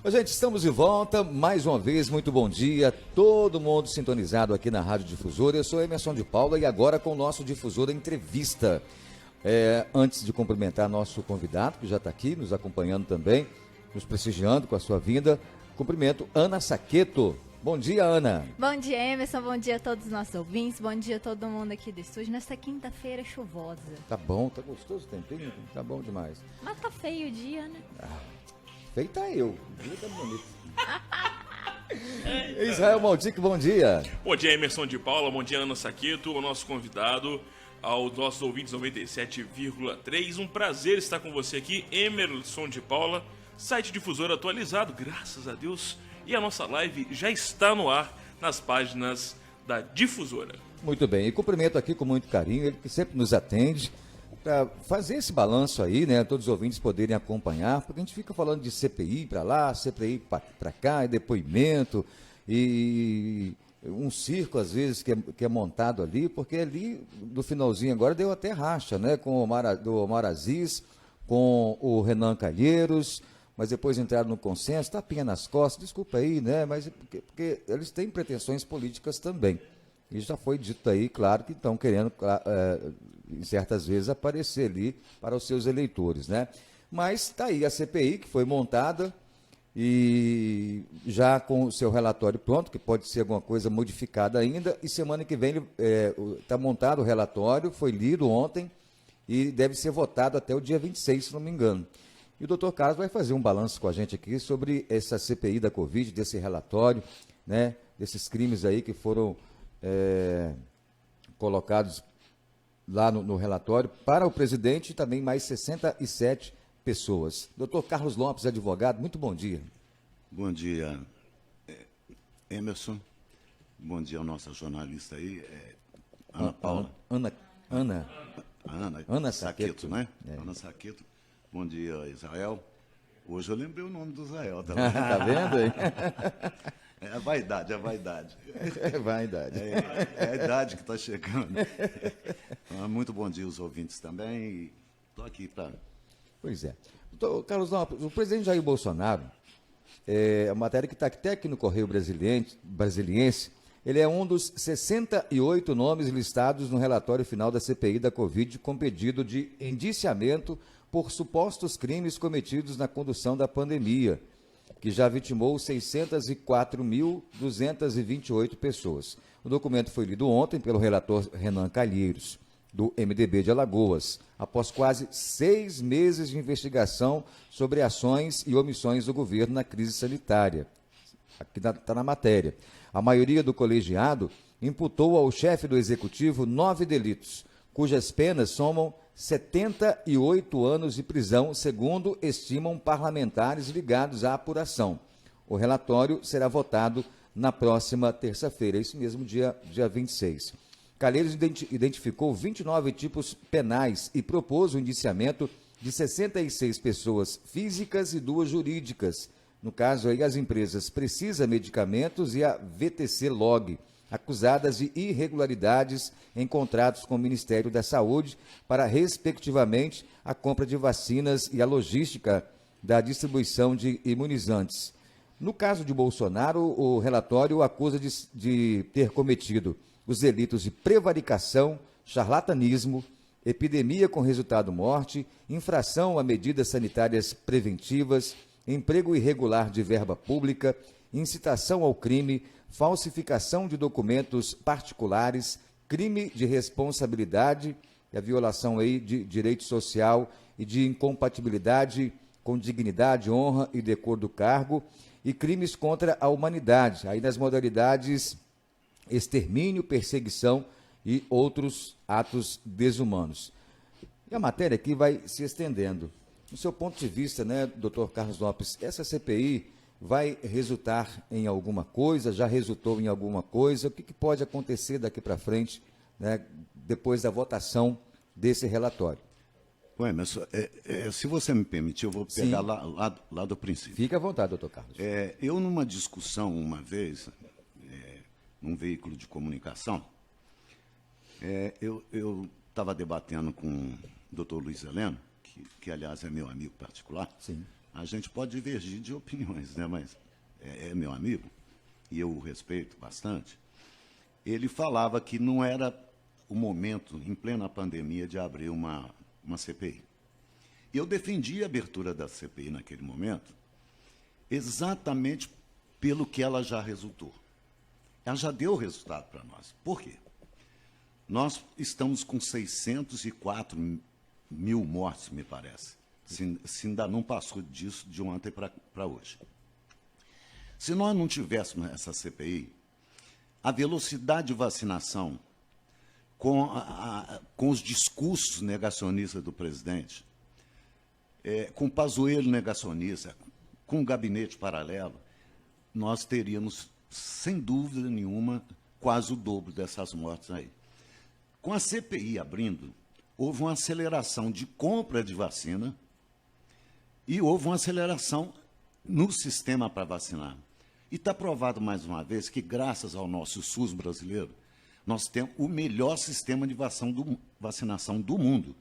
Gente, estamos de volta mais uma vez. Muito bom dia, todo mundo sintonizado aqui na Rádio Difusora. Eu sou Emerson de Paula e agora com o nosso Difusora Entrevista. Antes de cumprimentar nosso convidado, que já está aqui nos acompanhando também, nos prestigiando com a sua vinda, cumprimento Ana Saqueto. Bom dia, Ana. Bom dia, Emerson. Bom dia a todos os nossos ouvintes. Bom dia a todo mundo aqui do estúdio nesta quinta-feira chuvosa. Tá bom, tá gostoso o tempinho? Tá bom demais. Mas tá feio o dia, né? Feita eu. O dia tá bonito. Israel Maldic, bom dia. Bom dia, Emerson de Paula. Bom dia, Ana Saqueto, o nosso convidado, aos nossos ouvintes 97,3. Um prazer estar com você aqui, Emerson de Paula, site Difusora atualizado, graças a Deus. E a nossa live já está no ar nas páginas da Difusora. Muito bem, e cumprimento aqui com muito carinho, ele que sempre nos atende, para fazer esse balanço aí, né? Todos os ouvintes poderem acompanhar, porque a gente fica falando de CPI para lá, CPI para cá, e depoimento, e um circo, às vezes, que é montado ali, porque ali, no finalzinho agora, deu até racha, né? Com o Omar Aziz, com o Renan Calheiros, mas depois entraram no consenso, tapinha nas costas, desculpa aí, né? Mas porque eles têm pretensões políticas também. E já foi dito aí, claro, que estão querendo, certas vezes, aparecer ali para os seus eleitores, né? Mas está aí a CPI, que foi montada, e já com o seu relatório pronto, que pode ser alguma coisa modificada ainda, e semana que vem está montado o relatório, foi lido ontem, e deve ser votado até o dia 26, se não me engano. E o doutor Carlos vai fazer um balanço com a gente aqui sobre essa CPI da Covid, desse relatório, né, desses crimes aí que foram colocados lá no relatório para o presidente e também mais 67 pessoas. Doutor Carlos Lopes, advogado, muito bom dia. Bom dia, Emerson. Bom dia ao nosso jornalista aí, Ana Paula. Ana Saqueto, né? Ana Saqueto. Bom dia, Israel. Hoje eu lembrei o nome do Israel também. Tá vendo aí? É a vaidade, é a vaidade. É vaidade. É a idade que está chegando. Muito bom dia aos ouvintes também. Estou aqui para... Pois é. Doutor Carlos Lopes, o presidente Jair Bolsonaro, a matéria que está até aqui no Correio Brasiliense, ele é um dos 68 nomes listados no relatório final da CPI da Covid com pedido de indiciamento por supostos crimes cometidos na condução da pandemia, que já vitimou 604.228 pessoas. O documento foi lido ontem pelo relator Renan Calheiros, do MDB de Alagoas, após quase 6 meses de investigação sobre ações e omissões do governo na crise sanitária. Aqui está na matéria. A maioria do colegiado imputou ao chefe do executivo 9 delitos, cujas penas somam 78 anos de prisão, segundo estimam parlamentares ligados à apuração. O relatório será votado na próxima terça-feira, isso mesmo, dia 26. Calheiros identificou 29 tipos penais e propôs o indiciamento de 66 pessoas físicas e 2 jurídicas. No caso aí, as empresas Precisa Medicamentos e a VTC Log, acusadas de irregularidades em contratos com o Ministério da Saúde para, respectivamente, a compra de vacinas e a logística da distribuição de imunizantes. No caso de Bolsonaro, o relatório o acusa de ter cometido os delitos de prevaricação, charlatanismo, epidemia com resultado morte, infração a medidas sanitárias preventivas, emprego irregular de verba pública, incitação ao crime, falsificação de documentos particulares, crime de responsabilidade, a violação aí de direito social e de incompatibilidade com dignidade, honra e decoro do cargo, e crimes contra a humanidade, aí nas modalidades extermínio, perseguição e outros atos desumanos. E a matéria aqui vai se estendendo. Do seu ponto de vista, né, doutor Carlos Lopes, essa CPI vai resultar em alguma coisa, já resultou em alguma coisa? O que pode acontecer daqui para frente, né, depois da votação desse relatório? Ué, mas se você me permitir, eu vou pegar lá do princípio. Fique à vontade, doutor Carlos. Eu, numa discussão uma vez, num veículo de comunicação, eu estava debatendo com o doutor Luiz Heleno, que aliás é meu amigo particular. Sim. a gente pode divergir de opiniões, né? Mas é meu amigo, e eu o respeito bastante. Ele falava que não era o momento, em plena pandemia, de abrir uma CPI. Eu defendi a abertura da CPI naquele momento, exatamente pelo que ela já resultou. Ela já deu resultado para nós. Por quê? Nós estamos com 604 mil mortes, me parece. Se ainda não passou disso de ontem para hoje. Se nós não tivéssemos essa CPI, a velocidade de vacinação, com os discursos negacionistas do presidente, com o Pazuello negacionista, com o gabinete paralelo, nós teríamos, sem dúvida nenhuma, quase o dobro dessas mortes aí. Com a CPI abrindo, houve uma aceleração de compra de vacina e houve uma aceleração no sistema para vacinar. E está provado mais uma vez que, graças ao nosso SUS brasileiro, nós temos o melhor sistema de vacinação do mundo.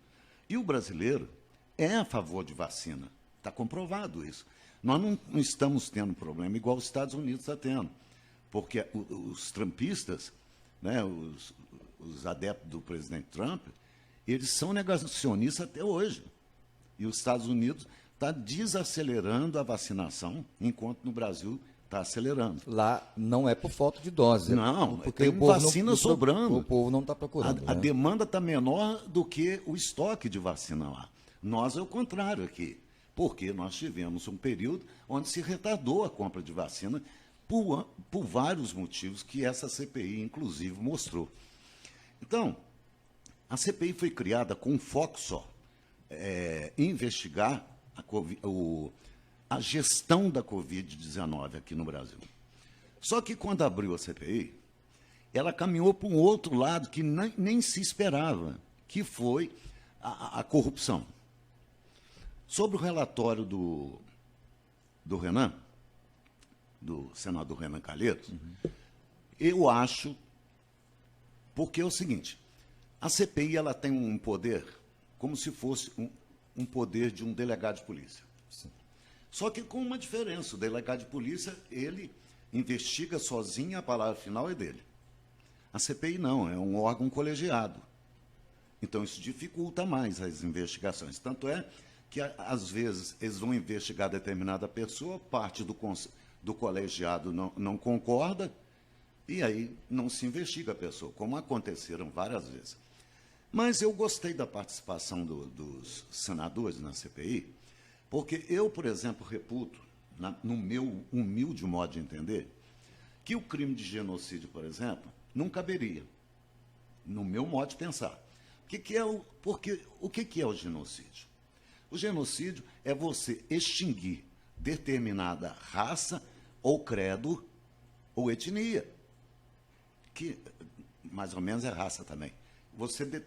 E o brasileiro é a favor de vacina. Está comprovado isso. Nós não estamos tendo problema igual os Estados Unidos está tendo. Porque os trumpistas, né, os adeptos do presidente Trump, eles são negacionistas até hoje. E os Estados Unidos está desacelerando a vacinação, enquanto no Brasil está acelerando. Lá não é por falta de dose. Não, porque tem o povo vacina sobrando. O povo não está procurando. A né? demanda está menor do que o estoque de vacina lá. Nós é o contrário aqui, porque nós tivemos um período onde se retardou a compra de vacina por vários motivos que essa CPI, inclusive, mostrou. Então, a CPI foi criada com um foco só, investigar a gestão da Covid-19 aqui no Brasil. Só que quando abriu a CPI, ela caminhou para um outro lado que nem se esperava, que foi a corrupção. Sobre o relatório do Renan, do senador Renan Calheiros, eu acho, porque é o seguinte, a CPI ela tem um poder como se fosse um poder de um delegado de polícia. Sim. Só que com uma diferença, o delegado de polícia, ele investiga sozinho, a palavra final é dele. A CPI não, é um órgão colegiado. Então isso dificulta mais as investigações. Tanto é que, às vezes, eles vão investigar determinada pessoa, parte do colegiado não concorda, e aí não se investiga a pessoa, como aconteceram várias vezes. Mas eu gostei da participação dos senadores na CPI, porque eu, por exemplo, reputo, no meu humilde modo de entender, que o crime de genocídio, por exemplo, não caberia, no meu modo de pensar. Porque o que é o genocídio? O genocídio é você extinguir determinada raça, ou credo, ou etnia, que mais ou menos é raça também. Você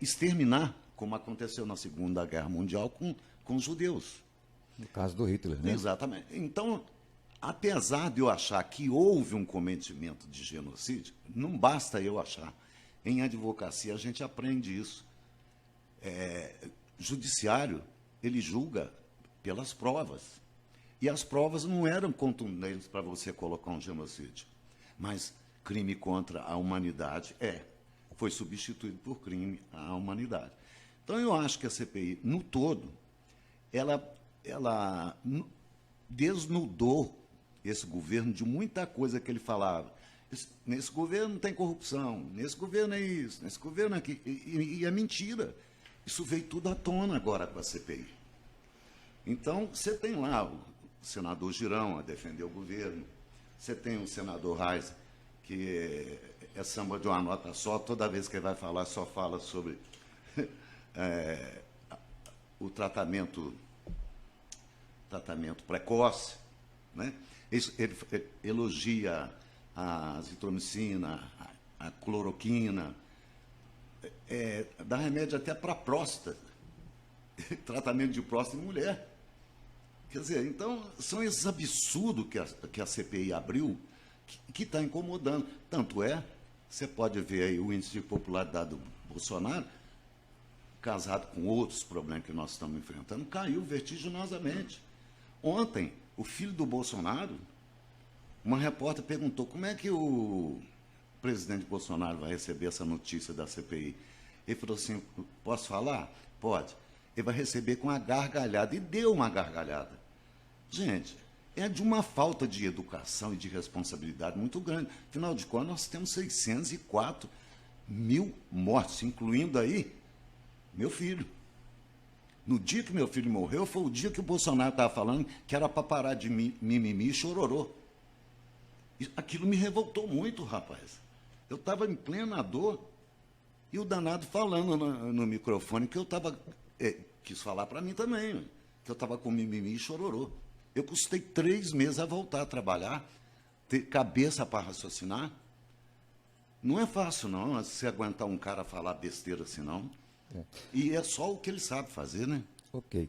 exterminar, como aconteceu na Segunda Guerra Mundial com os judeus. No caso do Hitler, né? Exatamente. Então, apesar de eu achar que houve um cometimento de genocídio, não basta eu achar. Em advocacia, a gente aprende isso. Judiciário, ele julga pelas provas. E as provas não eram contundentes para você colocar um genocídio. Mas crime contra a humanidade foi substituído por crime à humanidade. Então, eu acho que a CPI, no todo, ela desnudou esse governo de muita coisa que ele falava. Nesse governo não tem corrupção, nesse governo é isso, nesse governo é aquilo. E é mentira. Isso veio tudo à tona agora com a CPI. Então, você tem lá o senador Girão a defender o governo, você tem o senador Reis, que é samba de uma nota só, toda vez que ele vai falar, só fala sobre o tratamento precoce, né? Ele elogia a azitromicina, a cloroquina, dá remédio até para próstata, tratamento de próstata em mulher. Quer dizer, então, são esses absurdos que a CPI abriu que está incomodando. Tanto você pode ver aí o índice de popularidade do Bolsonaro, casado com outros problemas que nós estamos enfrentando, caiu vertiginosamente. Ontem, o filho do Bolsonaro, uma repórter perguntou como é que o presidente Bolsonaro vai receber essa notícia da CPI. Ele falou assim, posso falar? Pode. Ele vai receber com uma gargalhada. E deu uma gargalhada. Gente, é de uma falta de educação e de responsabilidade muito grande. Afinal de contas, nós temos 604 mil mortos, incluindo aí meu filho. No dia que meu filho morreu, foi o dia que o Bolsonaro estava falando que era para parar de mimimi e chororô. Aquilo me revoltou muito, rapaz. Eu estava em plena dor e o danado falando no microfone que eu estava... quis falar para mim também, que eu estava com mimimi e chororô. Eu custei 3 meses a voltar a trabalhar, ter cabeça para raciocinar. Não é fácil, não, você aguentar um cara falar besteira assim, não. E é só o que ele sabe fazer, né? Ok.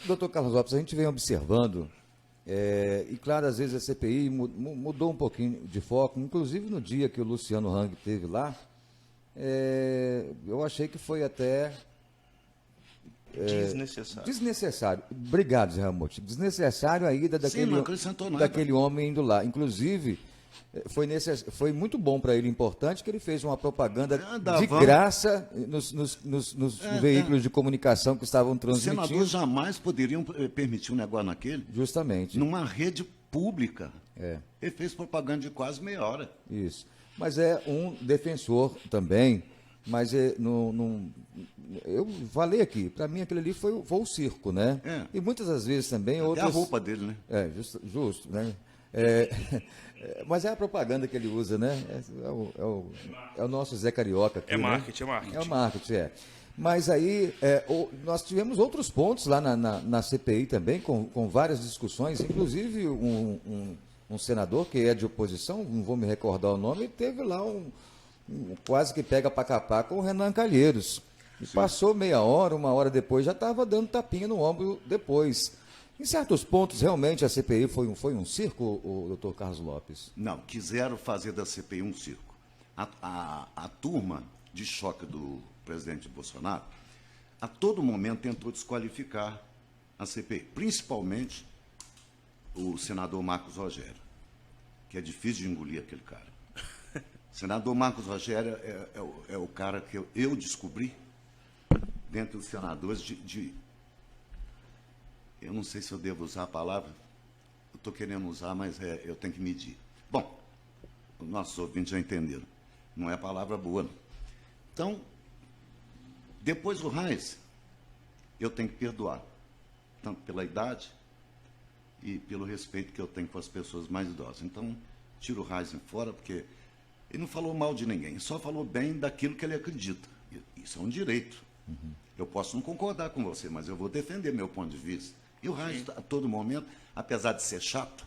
Doutor Carlos Lopes, a gente vem observando, e claro, às vezes a CPI mudou um pouquinho de foco, inclusive no dia que o Luciano Hang esteve lá, eu achei que foi até... Desnecessário. Obrigado, Zé Ramote. Desnecessário a ida daquele homem indo lá. Inclusive, foi muito bom para ele, importante, que ele fez uma propaganda de graça nos veículos de comunicação que estavam transmitindo. Os senadores jamais poderiam permitir um negócio naquele. Justamente. Numa rede pública. Ele fez propaganda de quase meia hora. Isso. Mas é um defensor também, mas eu falei aqui, para mim aquele ali foi o circo, né? E muitas das vezes também outras... É a roupa dele, né? Justo, né? Mas é a propaganda que ele usa, né? É o nosso Zé Carioca aqui, marketing, né? é marketing. É o marketing, Mas aí, nós tivemos outros pontos lá na CPI também, com várias discussões, inclusive um senador que é de oposição, não vou me recordar o nome, teve lá quase que pega para capar com o Renan Calheiros. E passou meia hora, 1 hora depois, já estava dando tapinha no ombro depois. Em certos pontos, realmente, a CPI foi um circo, o doutor Carlos Lopes? Não, quiseram fazer da CPI um circo. A turma de choque do presidente Bolsonaro, a todo momento tentou desqualificar a CPI, principalmente o senador Marcos Rogério, que é difícil de engolir aquele cara. O senador Marcos Rogério é o cara que eu descobri, dentre os senadores, eu não sei se eu devo usar a palavra, eu estou querendo usar, mas eu tenho que medir. Bom, os nossos ouvintes já entenderam, não é palavra boa, não. Então, depois do Reis, eu tenho que perdoar, tanto pela idade e pelo respeito que eu tenho com as pessoas mais idosas. Então, tiro o Reis fora, porque ele não falou mal de ninguém, só falou bem daquilo que ele acredita. Isso é um direito. Eu posso não concordar com você, mas eu vou defender meu ponto de vista. E o Reis, a todo momento, apesar de ser chato,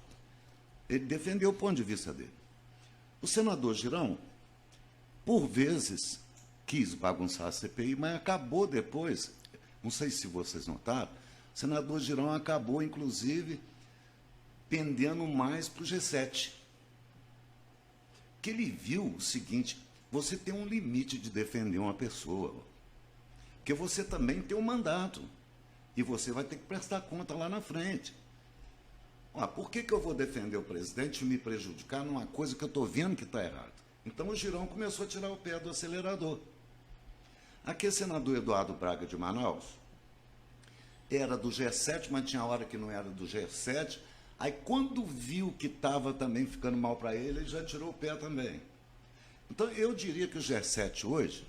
ele defendeu o ponto de vista dele. O senador Girão, por vezes, quis bagunçar a CPI, mas acabou depois, não sei se vocês notaram, o senador Girão acabou, inclusive, pendendo mais para o G7. Que ele viu o seguinte, você tem um limite de defender uma pessoa, porque você também tem um mandato, e você vai ter que prestar conta lá na frente. Por que eu vou defender o presidente e me prejudicar numa coisa que eu estou vendo que está errada? Então o Girão começou a tirar o pé do acelerador. Aquele senador Eduardo Braga de Manaus era do G7, mas tinha hora que não era do G7. Aí quando viu que estava também ficando mal para ele, ele já tirou o pé também. Então eu diria que o G7 hoje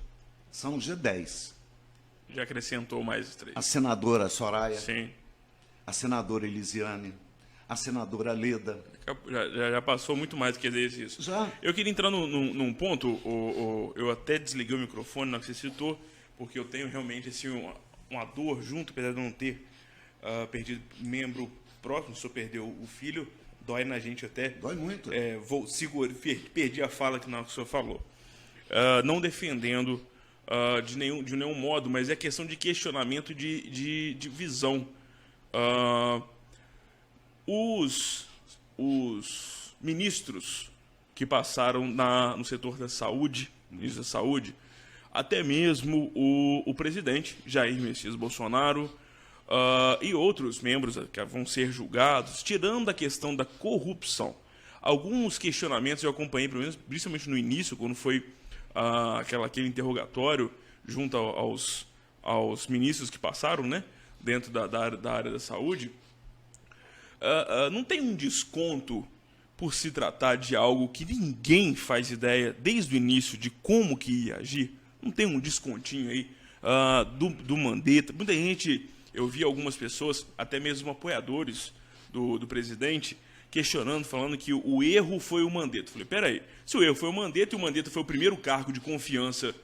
são G10. Já acrescentou mais 3. A senadora Soraya. Sim. A senadora Elisiane. A senadora Leda. Já passou muito mais do que isso. Já. Eu queria entrar num ponto, eu até desliguei o microfone na que você citou, porque eu tenho realmente assim, uma dor junto, apesar de não ter perdido membro próximo, se eu perder o filho, dói na gente até. Dói muito. Perdi a fala que o senhor falou. Não defendendo de nenhum modo, mas é questão de questionamento de visão. Os ministros que passaram no setor da saúde, ministro da saúde, até mesmo o presidente Jair Messias Bolsonaro e outros membros que vão ser julgados, tirando a questão da corrupção. Alguns questionamentos eu acompanhei, principalmente no início, quando foi aquele interrogatório junto aos ministros que passaram, né, dentro da área da saúde. Não tem um desconto por se tratar de algo que ninguém faz ideia desde o início de como que ia agir? Não tem um descontinho aí do Mandetta? Muita gente, eu vi algumas pessoas, até mesmo apoiadores do presidente, questionando, falando que o erro foi o Mandetta. Falei, peraí, se o erro foi o Mandetta e o Mandetta foi o primeiro cargo de confiança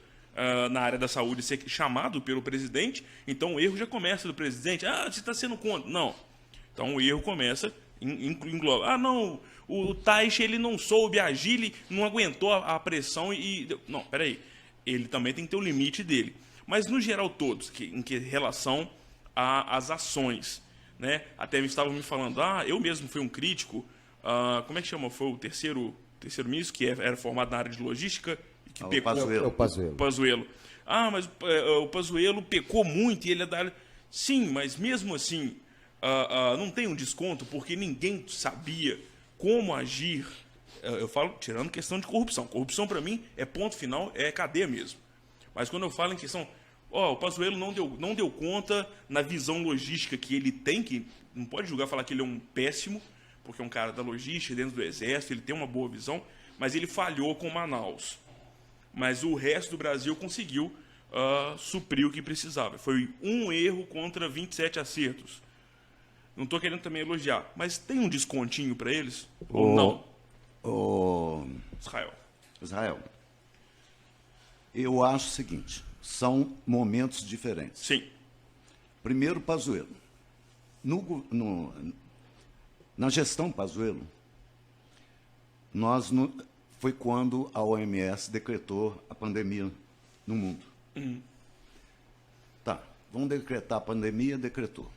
na área da saúde ser chamado pelo presidente, então o erro já começa do presidente. Você está sendo contra. Não. Então o erro começa, engloba. Não, o Taixe ele não soube agir, ele não aguentou a pressão e... Não, peraí. Ele também tem que ter o limite dele. Mas no geral todos, em relação às ações, né? Até estavam me falando, eu mesmo fui um crítico, como é que chama? Foi o terceiro ministro, que era formado na área de logística, que pecou. O Pazuello. Pazuello. Mas o Pazuello pecou muito e ele é da área... Sim, mas mesmo assim, não tem um desconto, porque ninguém sabia como agir. Eu falo, tirando questão de corrupção. Corrupção, para mim, é ponto final, é cadeia mesmo. Mas quando eu falo em questão... o Pazuello não deu conta na visão logística que ele tem, que não pode julgar falar que ele é um péssimo, porque é um cara da logística, dentro do Exército, ele tem uma boa visão, mas ele falhou com Manaus. Mas o resto do Brasil conseguiu suprir o que precisava. Foi um erro contra 27 acertos. Não estou querendo também elogiar, mas tem um descontinho para eles? Ou não? Israel, eu acho o seguinte, são momentos diferentes. Sim. Primeiro, Pazuello. Na gestão Pazuello, foi quando a OMS decretou a pandemia no mundo. Tá, vamos decretar a pandemia, decretou.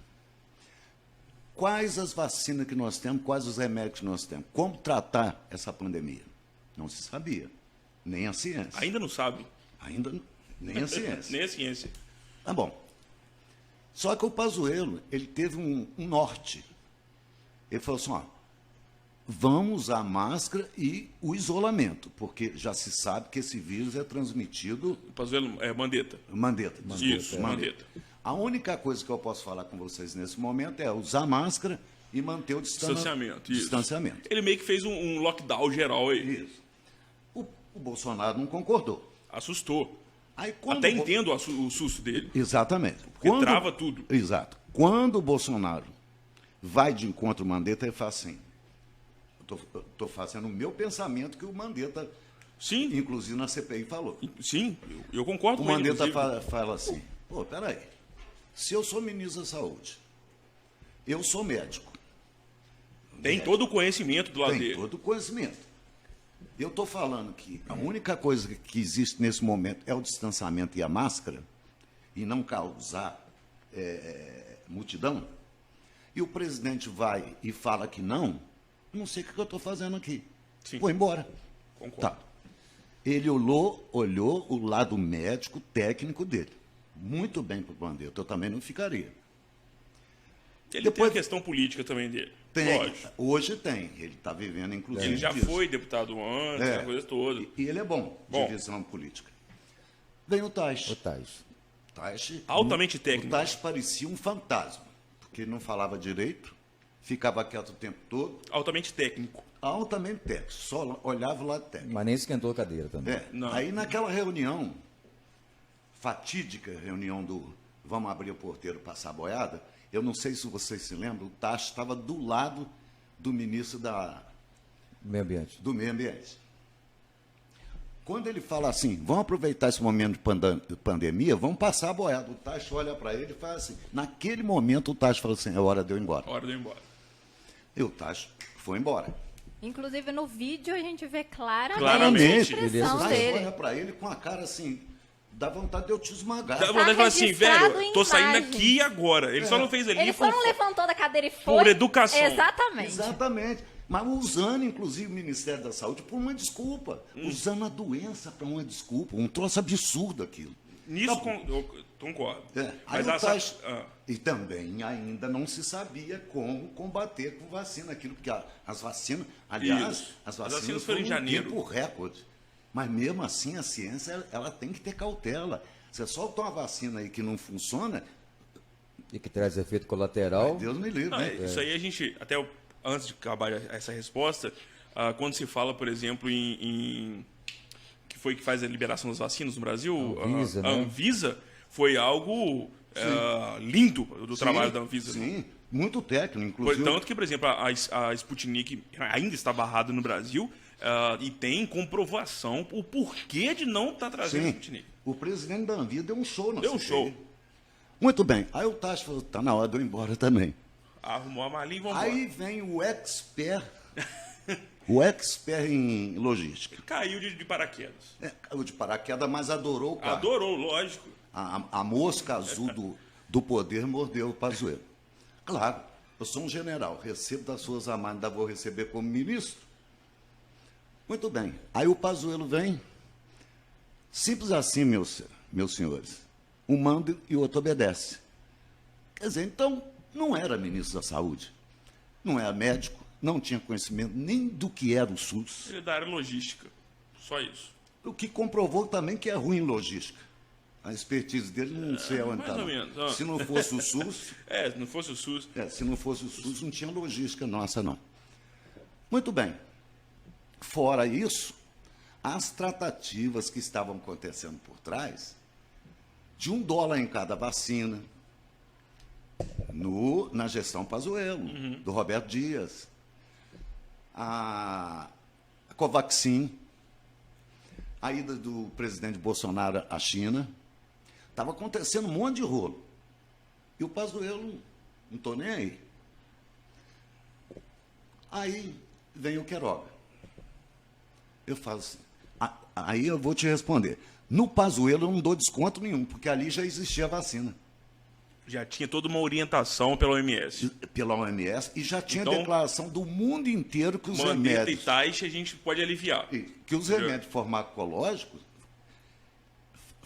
Quais as vacinas que nós temos, quais os remédios que nós temos? Como tratar essa pandemia? Não se sabia, nem a ciência. Ainda não sabe. Nem a ciência. Nem a ciência. Tá bom. Só que o Pazuello, ele teve um norte. Ele falou assim, vamos usar máscara e o isolamento, porque já se sabe que esse vírus é transmitido... O Pazuello é Mandetta. Mandetta. Isso, Mandetta. A única coisa que eu posso falar com vocês nesse momento é usar máscara e manter o distanciamento. Ele meio que fez um lockdown geral aí. Isso. O Bolsonaro não concordou. Assustou. Aí, até entendo o susto dele. Exatamente. Porque trava tudo. Exato. Quando o Bolsonaro vai de encontro ao Mandetta, ele fala assim, estou fazendo o meu pensamento que o Mandetta, sim, inclusive na CPI, falou. Sim, eu concordo com ele. O Mandetta fala assim, peraí, se eu sou ministro da Saúde, eu sou médico. Tem todo o conhecimento do lado dele. Tem todo o conhecimento. Eu estou falando que a única coisa que existe nesse momento é o distanciamento e a máscara, e não causar multidão, e o presidente vai e fala que não sei o que eu estou fazendo aqui. Sim. Vou embora. Concordo. Tá. Ele olhou o lado médico, técnico dele. Muito bem para o Mandetta, eu também não ficaria. Ele tem a questão política também dele. Tem, lógico. Hoje tem. Ele está vivendo, inclusive, ele já disso. foi deputado antes, a coisa toda. E ele é bom de visão política. Vem o Taixe. Altamente técnico. O Taixe parecia um fantasma, porque ele não falava direito, ficava quieto o tempo todo. Altamente técnico. Altamente técnico, só olhava o lado técnico. Mas nem esquentou a cadeira também. Aí naquela reunião, fatídica reunião do vamos abrir o porteiro, passar a boiada, eu não sei se vocês se lembram, o Taixe estava do lado do ministro do Meio Ambiente. Quando ele fala assim, vamos aproveitar esse momento de pandemia, vamos passar a boiada. O Taixe olha para ele e fala assim, naquele momento o Taixe fala assim, é hora de eu ir embora. Hora de eu ir embora. E o Taixe foi embora. Inclusive no vídeo a gente vê claramente Claramente. a expressão O Taixe dele. olha para ele com a cara assim, dá vontade de eu te esmagar. Dá vontade de falar assim, registrado velho, em tô saindo imagem. aqui agora. Ele só não fez ali Ele só não levantou da cadeira e foi. por educação. Exatamente. Exatamente. Mas usando, inclusive, o Ministério da Saúde por uma desculpa. Usando a doença para uma desculpa. Um troço absurdo aquilo. Nisso eu concordo. Aí Mas E também ainda não se sabia como combater com vacina aquilo, porque as vacinas, aliás, Isso. as As vacinas vacinas foram foram em em janeiro. tempo recorde. Mas mesmo assim a ciência ela tem que ter cautela. Você solta uma vacina aí que não funciona, E que traz efeito colateral. Deus me livre, não, né? isso aí a gente, antes de acabar essa resposta, quando se fala, por exemplo, que foi que faz a liberação das vacinas no Brasil, Anvisa, a né? Anvisa, foi algo lindo do trabalho da Anvisa. Sim, muito técnico, Foi inclusive. tanto que, por exemplo, a Sputnik ainda está barrada no Brasil e tem comprovação o porquê de não estar trazendo a Sim, Sputnik. o presidente da Anvisa deu um show na Deu um CPI. show. Muito bem. Aí o Tasso falou, tá na hora de eu ir embora também. Arrumou a malinha e vamos Aí vem o expert em logística. Caiu de paraquedas. Caiu de paraquedas, mas adorou o carro. Adorou, lógico. A mosca azul do poder mordeu o Pazuello. Claro, eu sou um general, recebo das suas armadas, ainda vou receber como ministro. Muito bem. Aí o Pazuello vem, simples assim, meus senhores. Um manda e o outro obedece. Quer dizer, então, não era ministro da Saúde, não era médico, não tinha conhecimento nem do que era o SUS, Ele é da área logística. Só isso. o que comprovou também que é ruim em logística. A expertise dele não sei onde mais está. ou menos. Se não fosse o SUS, Se não fosse o SUS. se não fosse o SUS, não tinha logística nossa, não. Muito bem. Fora isso, as tratativas que estavam acontecendo por trás, de $1 em cada vacina, na gestão Pazuello, do Roberto Dias, a Covaxin, a ida do presidente Bolsonaro à China, estava acontecendo um monte de rolo. E o Pazuello, não estou nem aí. Aí vem o Queiroga. Eu falo assim, aí eu vou te responder. No Pazuello eu não dou desconto nenhum, porque ali já existia a vacina. Já tinha toda uma orientação pela OMS. Pela OMS, e já tinha Então, declaração do mundo inteiro que os Mandetta e remédios... Taixa a gente pode aliviar. Que os remédios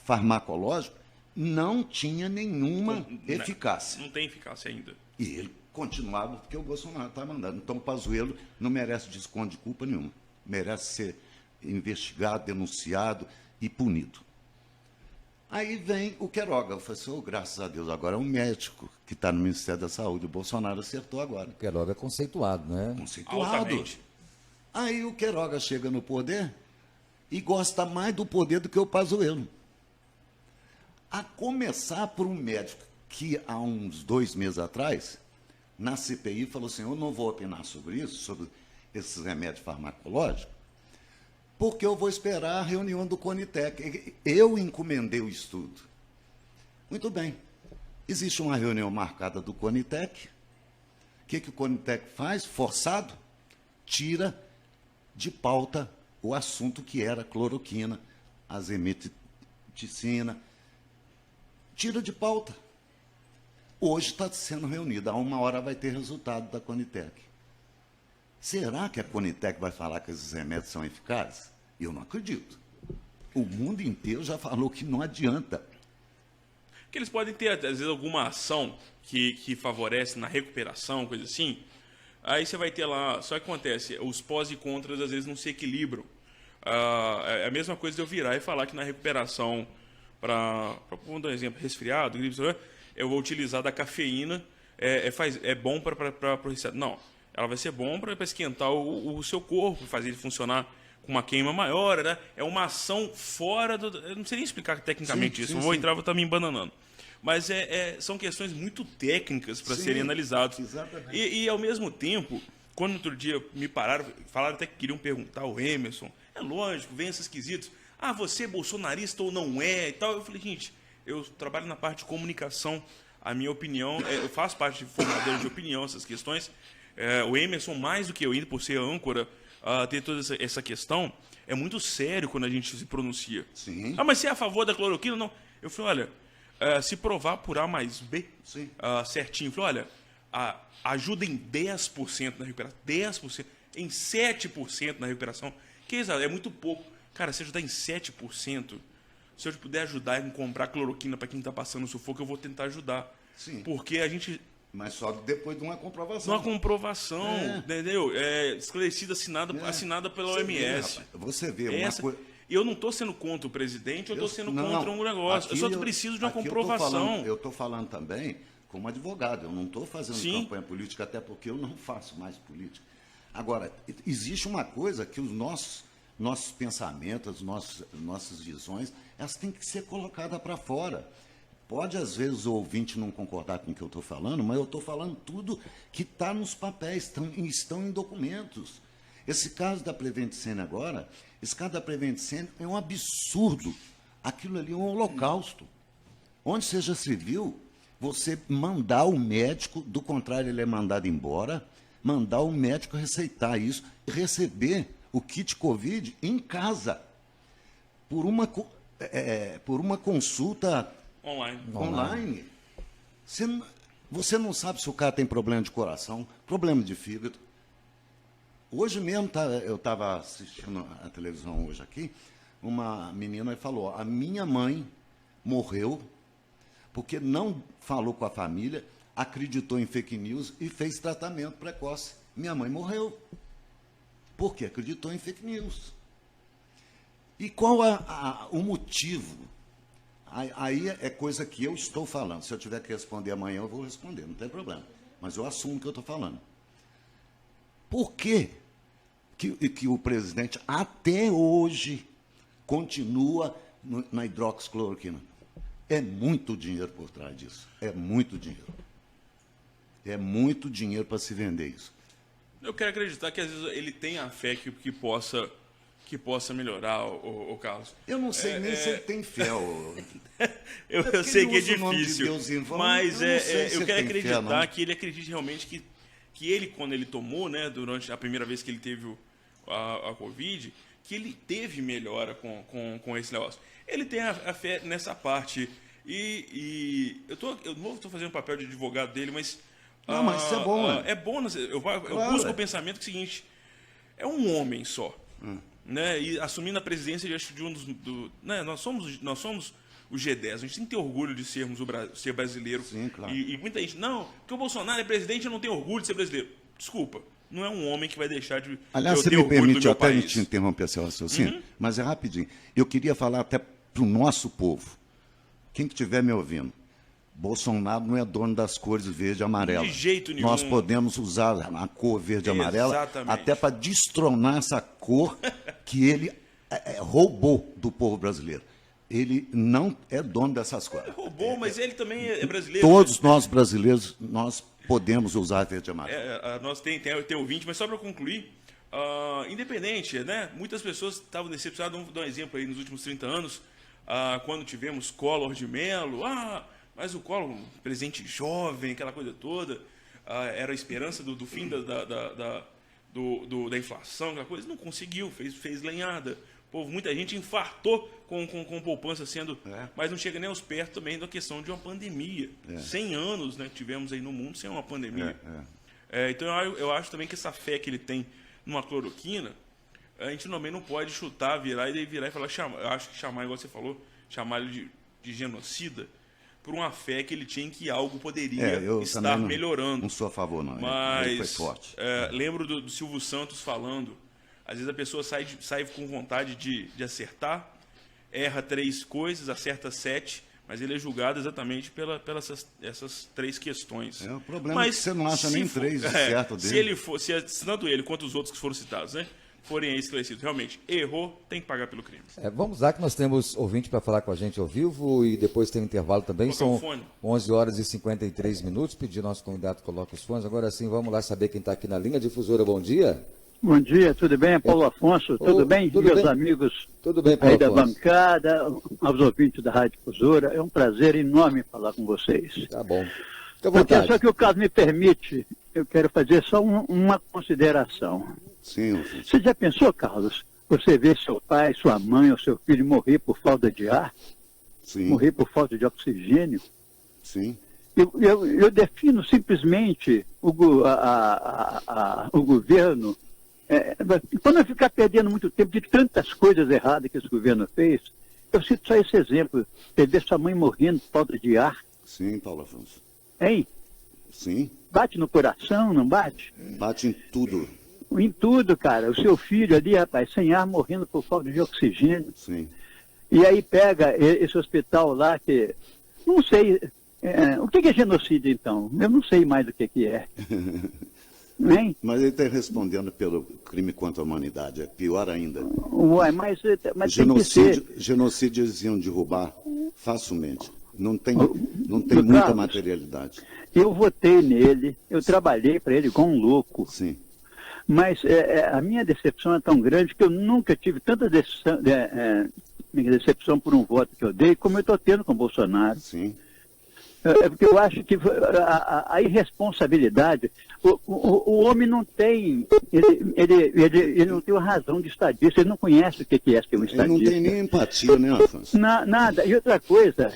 farmacológicos não tinha nenhuma eficácia. Não tem eficácia ainda. E ele continuava porque o Bolsonaro está mandando. Então o Pazuello não merece desconto de culpa nenhuma. Merece ser investigado, denunciado e punido. Aí vem o Queiroga. Eu falei assim, graças a Deus, agora é um médico que está no Ministério da Saúde. O Bolsonaro acertou agora. Queiroga é conceituado, né? Conceituado. Altamente. Aí o Queiroga chega no poder e gosta mais do poder do que o Pazuello. A começar por um médico que, há uns 2 meses atrás, na CPI, falou assim, eu não vou opinar sobre isso, sobre esses remédios farmacológicos, porque eu vou esperar a reunião do Conitec. Eu encomendei o estudo. Muito bem. Existe uma reunião marcada do Conitec. O que o Conitec faz? Forçado, tira de pauta o assunto que era cloroquina, azitromicina. Tira de pauta. Hoje está sendo reunida. A 1 hora vai ter resultado da Conitec. Será que a Conitec vai falar que esses remédios são eficazes? Eu não acredito. O mundo inteiro já falou que não adianta. Que eles podem ter, às vezes, alguma ação que favorece na recuperação, coisa assim. Aí você vai ter lá... Só que acontece, os pós e contras, às vezes, não se equilibram. É a mesma coisa de eu virar e falar que na recuperação, vamos dar um exemplo, resfriado, gripe, eu vou utilizar da cafeína, é bom para o resfriado. Não, ela vai ser bom para esquentar o seu corpo, fazer ele funcionar com uma queima maior, né? É uma ação fora do... Eu não sei nem explicar tecnicamente isso, eu vou entrar, vou estar me embananando. Mas são questões muito técnicas para serem analisadas. Exatamente. E, ao mesmo tempo, quando outro dia me falaram até que queriam perguntar ao Emerson, é lógico, vem esses quesitos, você é bolsonarista ou não é e tal. Eu falei, gente, eu trabalho na parte de comunicação, a minha opinião, eu faço parte de formador de opinião, essas questões. O Emerson, mais do que eu, indo por ser âncora, ter toda essa questão, é muito sério quando a gente se pronuncia. Sim. Mas você é a favor da cloroquina? Não. Eu falei, olha, se provar por A mais B, certinho, eu falei, olha, ajuda em 10% na recuperação. 10%. em 7% na recuperação. Que isso, é muito pouco. Cara, se ajudar em 7%, se eu puder ajudar em comprar cloroquina para quem está passando sufoco, eu vou tentar ajudar. Sim. Porque a gente... Mas só depois de uma comprovação. Uma comprovação, entendeu? Esclarecida, assinada pela OMS. Você vê uma coisa... E eu não estou sendo contra o presidente, eu estou sendo contra um negócio. Eu só preciso de uma comprovação. Eu estou falando também como advogado. Eu não estou fazendo campanha política, até porque eu não faço mais política. Agora, existe uma coisa que os nossos pensamentos, nossas visões, elas têm que ser colocadas para fora. Pode, às vezes, o ouvinte não concordar com o que eu estou falando, mas eu estou falando tudo que está nos papéis, estão em documentos. Esse caso da Prevent Senior agora, esse caso da Prevent Senior é um absurdo. Aquilo ali é um holocausto. Onde você já se viu, você mandar o médico, do contrário, ele é mandado embora, mandar o médico receitar isso e receber o kit Covid em casa, por uma consulta online. Você não sabe se o cara tem problema de coração, problema de fígado. Hoje mesmo, eu estava assistindo a televisão hoje aqui, uma menina falou, a minha mãe morreu porque não falou com a família, acreditou em fake news e fez tratamento precoce. Minha mãe morreu porque acreditou em fake news. E qual o motivo? Aí é coisa que eu estou falando. Se eu tiver que responder amanhã, eu vou responder, não tem problema. Mas eu assumo que eu estou falando. Por que o presidente, até hoje, continua na hidroxicloroquina? É muito dinheiro por trás disso. É muito dinheiro. É muito dinheiro para se vender isso. Eu quero acreditar que, às vezes, ele tem a fé que possa melhorar, o Carlos. Eu não sei nem se ele tem fé. Eu sei que é difícil, mas eu quero acreditar que ele acredite realmente que ele, quando ele tomou, né, durante a primeira vez que ele teve a Covid, que ele teve melhora com esse negócio. Ele tem a fé nessa parte. E eu não estou fazendo o papel de advogado dele, mas... Não, mas isso é bom, é bom, eu busco o pensamento que é o seguinte, é um homem só, né, e assumindo a presidência de um né, nós somos o G10, a gente tem que ter orgulho de ser brasileiro. Sim, claro. E muita gente, não, porque o Bolsonaro é presidente, eu não tenho orgulho de ser brasileiro. Desculpa, não é um homem que vai deixar de Aliás, você me permite até te interromper seu raciocínio, mas é rapidinho. Eu queria falar até para o nosso povo, quem que estiver me ouvindo, Bolsonaro não é dono das cores verde e amarela. De jeito nenhum. Nós podemos usar a cor verde e amarela até para destronar essa cor que ele roubou do povo brasileiro. Ele não é dono dessas cores. Roubou, mas ele também é brasileiro. Todos nós brasileiros, nós podemos usar verde e amarelo. Nós tem ouvinte, mas só para concluir, independente, né? Muitas pessoas estavam decepcionadas. Vamos dar um exemplo aí nos últimos 30 anos, quando tivemos Collor de Mello, mas o Collor, um presidente jovem, aquela coisa toda, era a esperança do fim da inflação, aquela coisa, não conseguiu, fez lenhada. Muita gente infartou com poupança sendo... Mas não chega nem aos pés também da questão de uma pandemia. 100 anos, né, tivemos aí no mundo sem uma pandemia. Então eu acho também que essa fé que ele tem numa cloroquina, a gente também não pode chutar, virar e falar, eu acho que chamar, igual você falou, chamar ele de genocida, por uma fé que ele tinha que algo poderia estar melhorando. Não sou a favor, não. Mas ele foi forte. Lembro do Silvio Santos falando, às vezes a pessoa sai com vontade de acertar, erra 3 coisas, acerta 7, mas ele é julgado exatamente pelas essas 3 questões. O problema é que você não acha nem 3 certo dele. Se tanto ele quanto os outros que foram citados, né, forem aí esclarecidos, realmente, errou, tem que pagar pelo crime. Vamos lá que nós temos ouvinte para falar com a gente ao vivo e depois tem um intervalo também. São 11 horas e 53 minutos. Pedir nosso convidado coloque os fones. Agora sim, vamos lá saber quem está aqui na linha. Difusora, bom dia. Bom dia, tudo bem? Paulo Afonso, tudo bem? Tudo Meus bem. amigos Tudo bem, Paulo aí da Afonso. bancada, aos ouvintes da Rádio Difusora, é um prazer enorme falar com vocês. Tá bom. Fica à Porque vontade. só que o caso me permite, eu quero fazer só uma consideração. Sim. Você já pensou, Carlos, você vê seu pai, sua mãe ou seu filho morrer por falta de ar, Sim. morrer por falta de oxigênio? Sim. Eu defino simplesmente o governo Quando eu ficar perdendo muito tempo de tantas coisas erradas que esse governo fez, eu cito só esse exemplo. Você vê sua mãe morrendo por falta de ar. Sim, Paulo Afonso. Hein? Sim. Bate no coração, não bate? Bate em tudo. Em tudo, cara. O seu filho ali, rapaz, sem ar, morrendo por falta de oxigênio. Sim. E aí pega esse hospital lá que... Não sei... o que é genocídio, então? Eu não sei mais o que é. Hein? Mas ele está respondendo pelo crime contra a humanidade. É pior ainda. Ué, mas tem que ser... Genocídio eles iam derrubar facilmente. Não tem Carlos, muita materialidade. Eu votei nele, eu trabalhei para ele igual um louco. Sim. Mas a minha decepção é tão grande que eu nunca tive tanta decepção por um voto que eu dei como eu estou tendo com o Bolsonaro. Sim. Porque eu acho que a irresponsabilidade, o homem não tem, ele não tem a razão de estadista, ele não conhece o que é ser um estadista. Ele não tem nem empatia, né, Afonso? Nada. E outra coisa,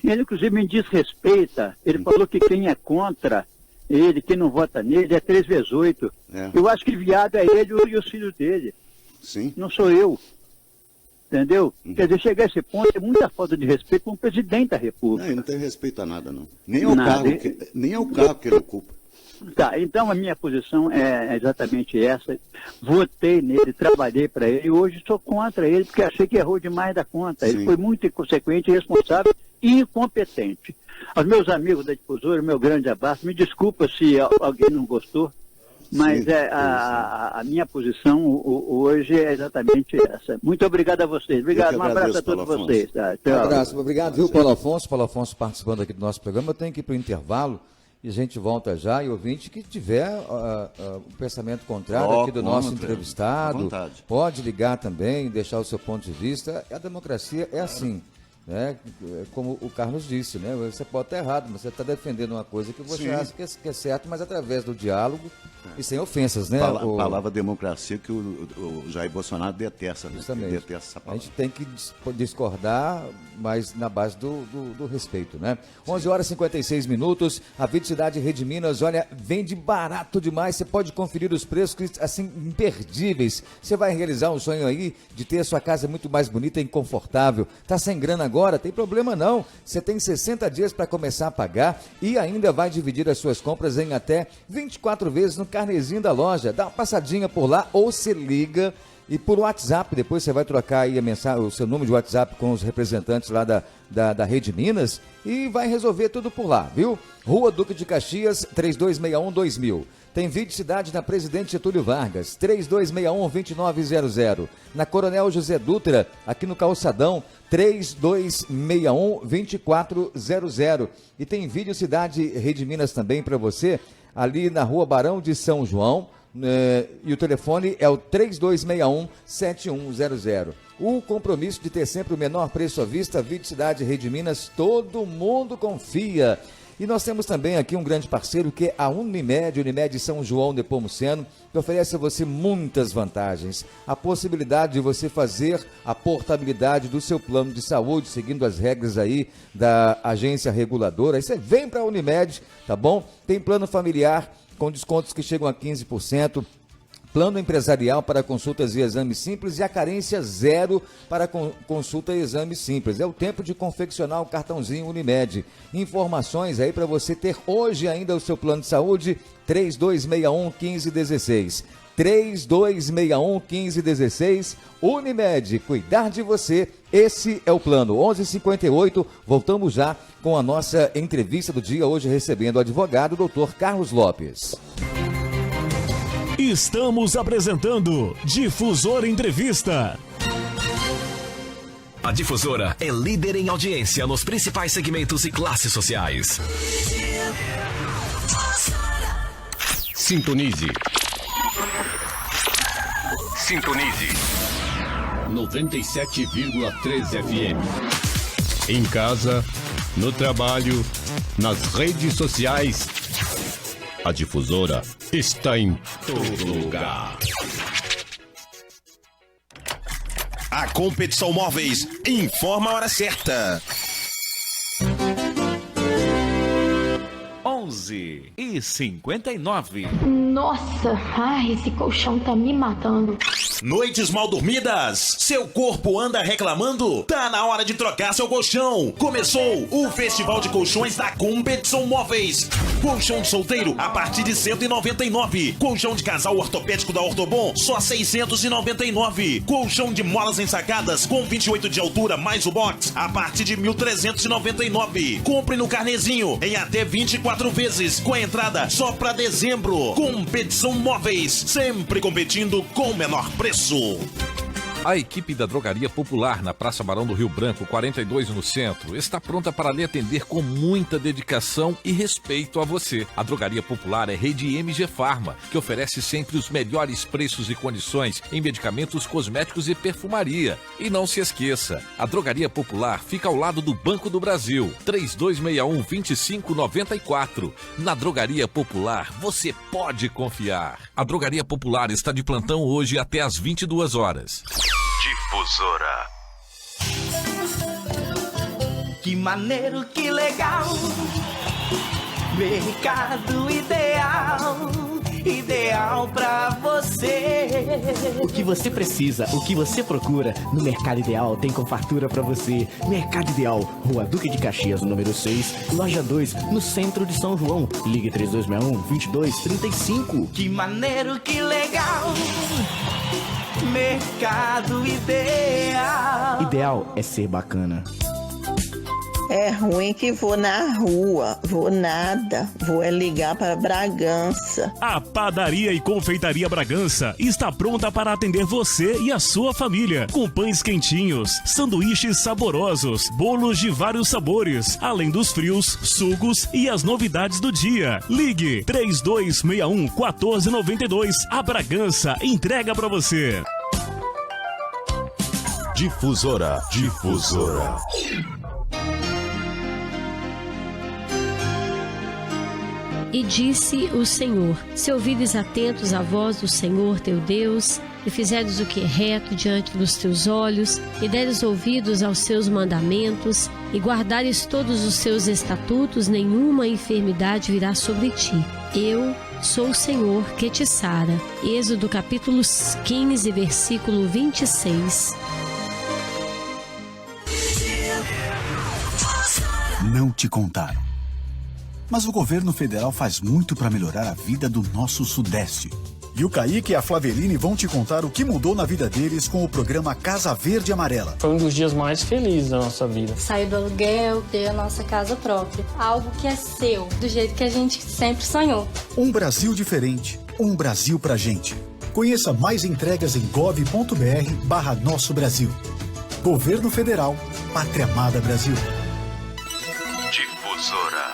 ele inclusive me desrespeita, ele falou que quem é contra ele, quem não vota nele, é 3 vezes 8. Eu acho que viado é ele e os filhos dele. Sim. Não sou eu. Entendeu? Quer dizer, chegar a esse ponto é muita falta de respeito com o presidente da República. Não, ele não tem respeito a nada, não. Nem ao cargo que ele ocupa. Tá, então a minha posição é exatamente essa. Votei nele, trabalhei para ele, e hoje sou contra ele, porque achei que errou demais da conta. Sim. Ele foi muito inconsequente, irresponsável e incompetente. Aos meus amigos da difusora, meu grande abraço. Me desculpa se alguém não gostou, mas a minha posição hoje é exatamente essa. Muito obrigado a vocês. Obrigado, um abraço a todos vocês. Tá? Um abraço, obrigado, viu, Paulo Afonso? Paulo Afonso participando aqui do nosso programa. Eu tenho que ir para o intervalo e a gente volta já. E ouvinte que tiver um pensamento contrário aqui do nosso entrevistado, pode ligar também, deixar o seu ponto de vista. A democracia é assim. Né? Como o Carlos disse, né? Você pode estar errado, mas você está defendendo uma coisa que você acha que é certo, mas através do diálogo e sem ofensas, né? A palavra democracia que o Jair Bolsonaro detesta. Justamente. Detesta essa palavra. A gente tem que discordar, mas na base do respeito, né? 11 horas e 56 minutos, a Cidade Rede Minas, olha, vende barato demais, você pode conferir os preços, assim, imperdíveis. Você vai realizar um sonho aí de ter a sua casa muito mais bonita e confortável. Tá sem grana agora? Tem problema não. Você tem 60 dias para começar a pagar e ainda vai dividir as suas compras em até 24 vezes no carnezinho da loja. Dá uma passadinha por lá ou se liga e por WhatsApp, depois você vai trocar aí o seu número de WhatsApp com os representantes lá da Rede Minas e vai resolver tudo por lá, viu? Rua Duque de Caxias, 3261-2000. Tem Cidade na Presidente Getúlio Vargas, 3261-2900. Na Coronel José Dutra, aqui no Calçadão, 3261-2400. E tem Cidade Rede Minas também para você, ali na Rua Barão de São João, e o telefone é o 3261-7100. O compromisso de ter sempre o menor preço à vista, Cidade Rede Minas, todo mundo confia. E nós temos também aqui um grande parceiro que é a Unimed São João Nepomuceno, que oferece a você muitas vantagens. A possibilidade de você fazer a portabilidade do seu plano de saúde, seguindo as regras aí da agência reguladora. Aí você vem para a Unimed, tá bom? Tem plano familiar com descontos que chegam a 15%. Plano empresarial para consultas e exames simples e a carência zero para consulta e exames simples. É o tempo de confeccionar o cartãozinho Unimed. Informações aí para você ter hoje ainda o seu plano de saúde, 3261-1516. 3261-1516. Unimed, cuidar de você, esse é o plano. 11h58, voltamos já com a nossa entrevista do dia, hoje recebendo o advogado Dr. Carlos Lopes. Estamos apresentando Difusora Entrevista. A Difusora é líder em audiência nos principais segmentos e classes sociais. Sintonize. Sintonize. 97,3 FM. Em casa, no trabalho, nas redes sociais. A Difusora está em todo lugar. A Competição Móveis informa a hora certa. 11h59. Nossa, esse colchão tá me matando. Noites mal dormidas? Seu corpo anda reclamando? Tá na hora de trocar seu colchão. Começou o Festival de Colchões da Competição Móveis. Colchão de solteiro a partir de R$ 199. Colchão de casal ortopédico da Ortobon só R$ 699. Colchão de molas ensacadas com 28 de altura mais o box a partir de R$ 1.399. Compre no carnezinho em até 24 vezes com a entrada só pra dezembro. Competição Móveis, sempre competindo com o menor preço. A equipe da Drogaria Popular na Praça Barão do Rio Branco, 42 no centro, está pronta para lhe atender com muita dedicação e respeito a você. A Drogaria Popular é rede MG Farma, que oferece sempre os melhores preços e condições em medicamentos, cosméticos e perfumaria. E não se esqueça, a Drogaria Popular fica ao lado do Banco do Brasil, 3261-2594. Na Drogaria Popular, você pode confiar. A Drogaria Popular está de plantão hoje até às 22 horas. Difusora. Que maneiro, que legal. Mercado Ideal. Ideal pra você. O que você precisa, o que você procura, no Mercado Ideal tem com fartura pra você. Mercado Ideal, Rua Duque de Caxias, número 6, Loja 2, no centro de São João. Ligue 3261-2235. Que maneiro, que legal. Mercado Ideal. Ideal é ser bacana. É ruim que vou na rua, vou nada, vou ligar para Bragança. A Padaria e Confeitaria Bragança está pronta para atender você e a sua família, com pães quentinhos, sanduíches saborosos, bolos de vários sabores, além dos frios, sucos e as novidades do dia. Ligue 3261-1492. A Bragança entrega para você. Difusora. Difusora. E disse o Senhor: se ouvires atentos à voz do Senhor teu Deus, e fizeres o que é reto diante dos teus olhos, e deres ouvidos aos seus mandamentos, e guardares todos os seus estatutos, nenhuma enfermidade virá sobre ti. Eu sou o Senhor que te sara. Êxodo capítulo 15, versículo 26. Não te contaram. Mas o governo federal faz muito para melhorar a vida do nosso Sudeste. E o Kaique e a Flaveline vão te contar o que mudou na vida deles com o programa Casa Verde e Amarela. Foi um dos dias mais felizes da nossa vida. Sair do aluguel, ter a nossa casa própria. Algo que é seu, do jeito que a gente sempre sonhou. Um Brasil diferente, um Brasil pra gente. Conheça mais entregas em gov.br/Nosso Brasil. Governo Federal, Pátria Amada Brasil. Difusora.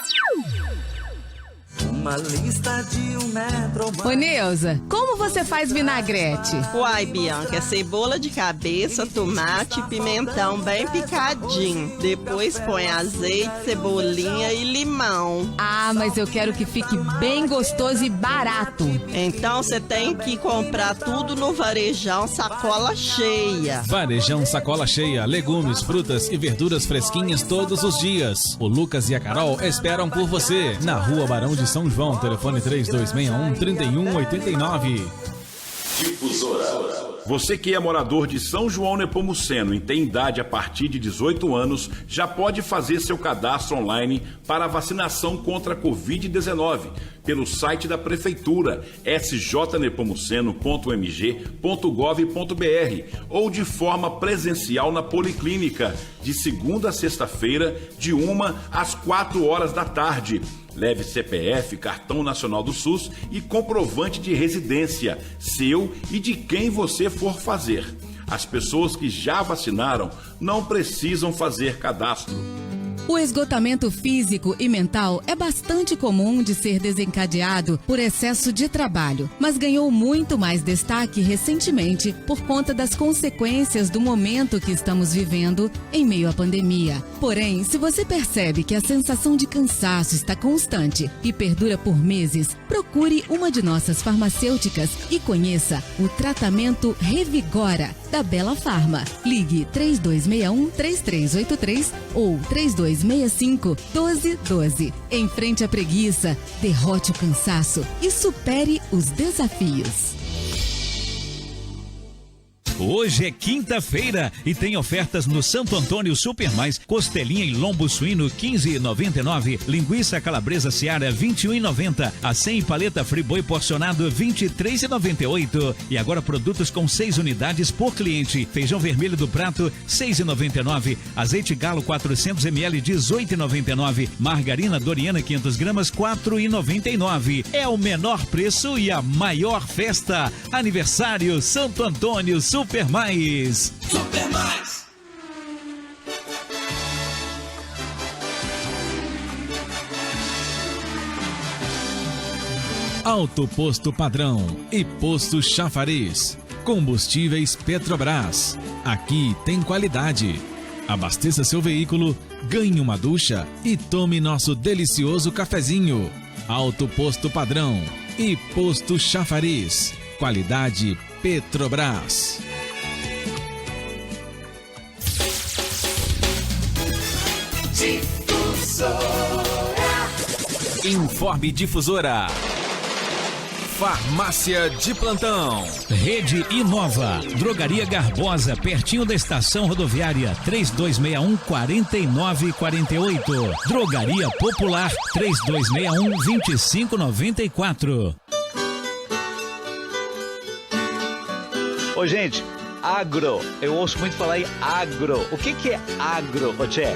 Uma lista de 1 metro. Ô Neuza, como você faz vinagrete? Uai, Bianca, é cebola de cabeça, tomate e pimentão bem picadinho. Depois põe azeite, cebolinha e limão. Ah, mas eu quero que fique bem gostoso e barato. Então você tem que comprar tudo no Varejão Sacola Cheia. Varejão Sacola Cheia, legumes, frutas e verduras fresquinhas todos os dias. O Lucas e a Carol esperam por você na Rua Barão de São João, telefone 3261-3189. Difusora. Você que é morador de São João Nepomuceno e tem idade a partir de 18 anos, já pode fazer seu cadastro online para a vacinação contra a Covid-19 pelo site da Prefeitura, sjnepomuceno.mg.gov.br, ou de forma presencial na Policlínica, de segunda a sexta-feira, de 1 às 4 horas da tarde. Leve CPF, Cartão Nacional do SUS e comprovante de residência, seu e de quem você for fazer. As pessoas que já vacinaram não precisam fazer cadastro. O esgotamento físico e mental é bastante comum de ser desencadeado por excesso de trabalho, mas ganhou muito mais destaque recentemente por conta das consequências do momento que estamos vivendo em meio à pandemia. Porém, se você percebe que a sensação de cansaço está constante e perdura por meses, procure uma de nossas farmacêuticas e conheça o tratamento Revigora. da Bela Farma. Ligue 3261-3383 ou 3265-1212. Enfrente a preguiça, derrote o cansaço e supere os desafios. Hoje é quinta-feira e tem ofertas no Santo Antônio Super Mais. Costelinha e lombo suíno 15,99. Linguiça calabresa Seara 21,90. Acém e paleta Friboi porcionado 23,98. E agora produtos com 6 unidades por cliente. Feijão vermelho do prato 6,99. Azeite Galo 400 ml 18,99. Margarina Doriana 500 gramas 4,99. É o menor preço e a maior festa. Aniversário Santo Antônio Super Mais. Super Mais. Alto Posto Padrão e Posto Chafariz. Combustíveis Petrobras. Aqui tem qualidade. Abasteça seu veículo, ganhe uma ducha e tome nosso delicioso cafezinho. Alto Posto Padrão e Posto Chafariz. Qualidade Petrobras. Informe Difusora. Farmácia de plantão. Rede Inova. Drogaria Garbosa, pertinho da estação rodoviária 3261-4948. Drogaria Popular 3261-2594. Ô, gente, agro. Eu ouço muito falar em agro. O que é agro, ô Tchê?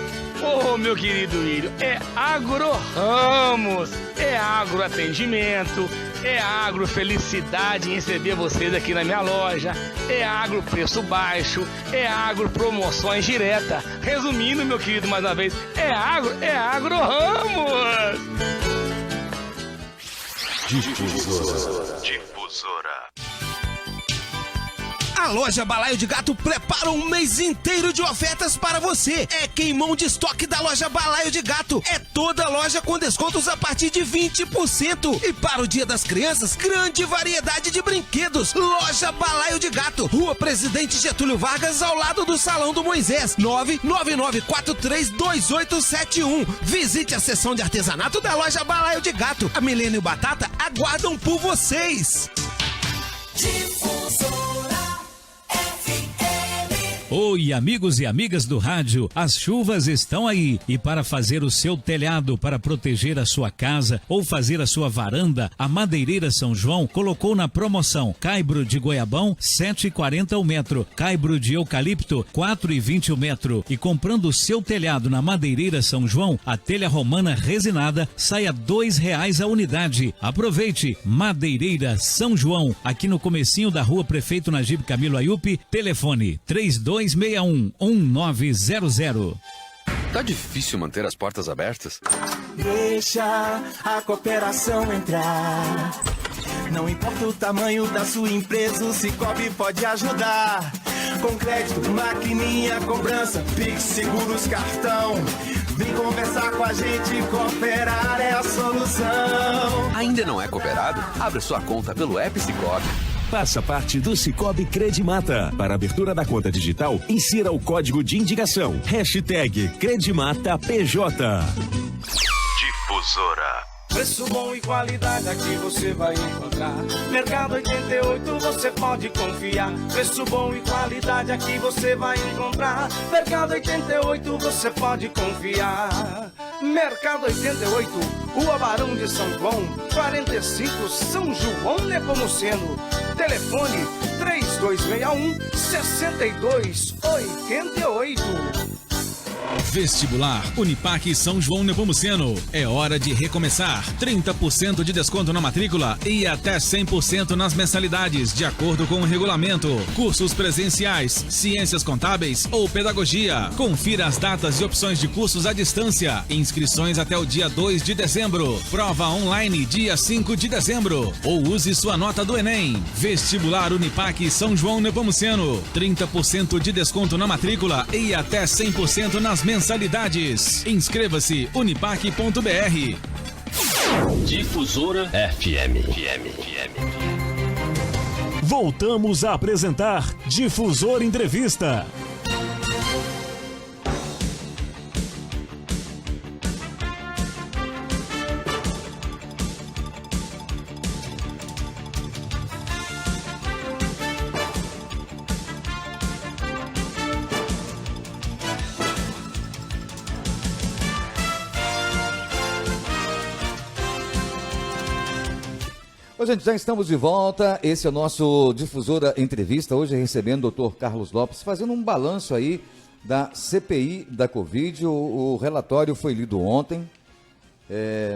Ô, meu querido Írio, é Agro Ramos, é agroatendimento, é agro felicidade em receber vocês aqui na minha loja, é agro preço baixo, é agro promoções direta. Resumindo, meu querido, mais uma vez, é Agro Ramos. Difusora. A loja Balaio de Gato prepara um mês inteiro de ofertas para você. É queimão de estoque da loja Balaio de Gato. É toda loja com descontos a partir de 20%. E para o Dia das Crianças, grande variedade de brinquedos. Loja Balaio de Gato. Rua Presidente Getúlio Vargas, ao lado do Salão do Moisés. 999432871. Visite a seção de artesanato da loja Balaio de Gato. A Milênio e Batata aguardam por vocês. Oi, amigos e amigas do rádio, as chuvas estão aí e para fazer o seu telhado, para proteger a sua casa ou fazer a sua varanda, a Madeireira São João colocou na promoção caibro de goiabão 7,40 o metro, caibro de eucalipto 4,20 o metro e comprando o seu telhado na Madeireira São João, a telha romana resinada sai a R$2 a unidade. Aproveite, Madeireira São João, aqui no comecinho da rua Prefeito Najib Camilo Ayup, telefone 3261-1900. Tá difícil manter as portas abertas? Deixa a cooperação entrar. Não importa o tamanho da sua empresa, o Cicobi pode ajudar. Com crédito, maquininha, cobrança, Pix, seguros, cartão. Vem conversar com a gente, cooperar é a solução. Ainda não é cooperado? Abre sua conta pelo app Cicobi. Faça parte do Cicobi Credimata. Para abertura da conta digital, insira o código de indicação. #CredimatapJ. Difusora. Preço bom e qualidade aqui você vai encontrar. Mercado 88 você pode confiar. Preço bom e qualidade aqui você vai encontrar. Mercado 88 você pode confiar. Mercado 88, Rua Barão de São João, 45, São João Nepomuceno. Telefone 3261-6288. Vestibular Unipac São João Nepomuceno. É hora de recomeçar. 30% de desconto na matrícula e até 100% nas mensalidades, de acordo com o regulamento. Cursos presenciais, ciências contábeis ou pedagogia. Confira as datas e opções de cursos à distância. Inscrições até o dia 2 de dezembro. Prova online dia 5 de dezembro. Ou use sua nota do Enem. Vestibular Unipac São João Nepomuceno. 30% de desconto na matrícula e até 100% nas mensalidades. Inscreva-se unipac.br. Difusora FM. Voltamos a apresentar Difusor Entrevista. Bom, gente, já estamos de volta. Esse é o nosso Difusora Entrevista. Hoje recebendo o Dr. Carlos Lopes, fazendo um balanço aí da CPI da Covid. O relatório foi lido ontem,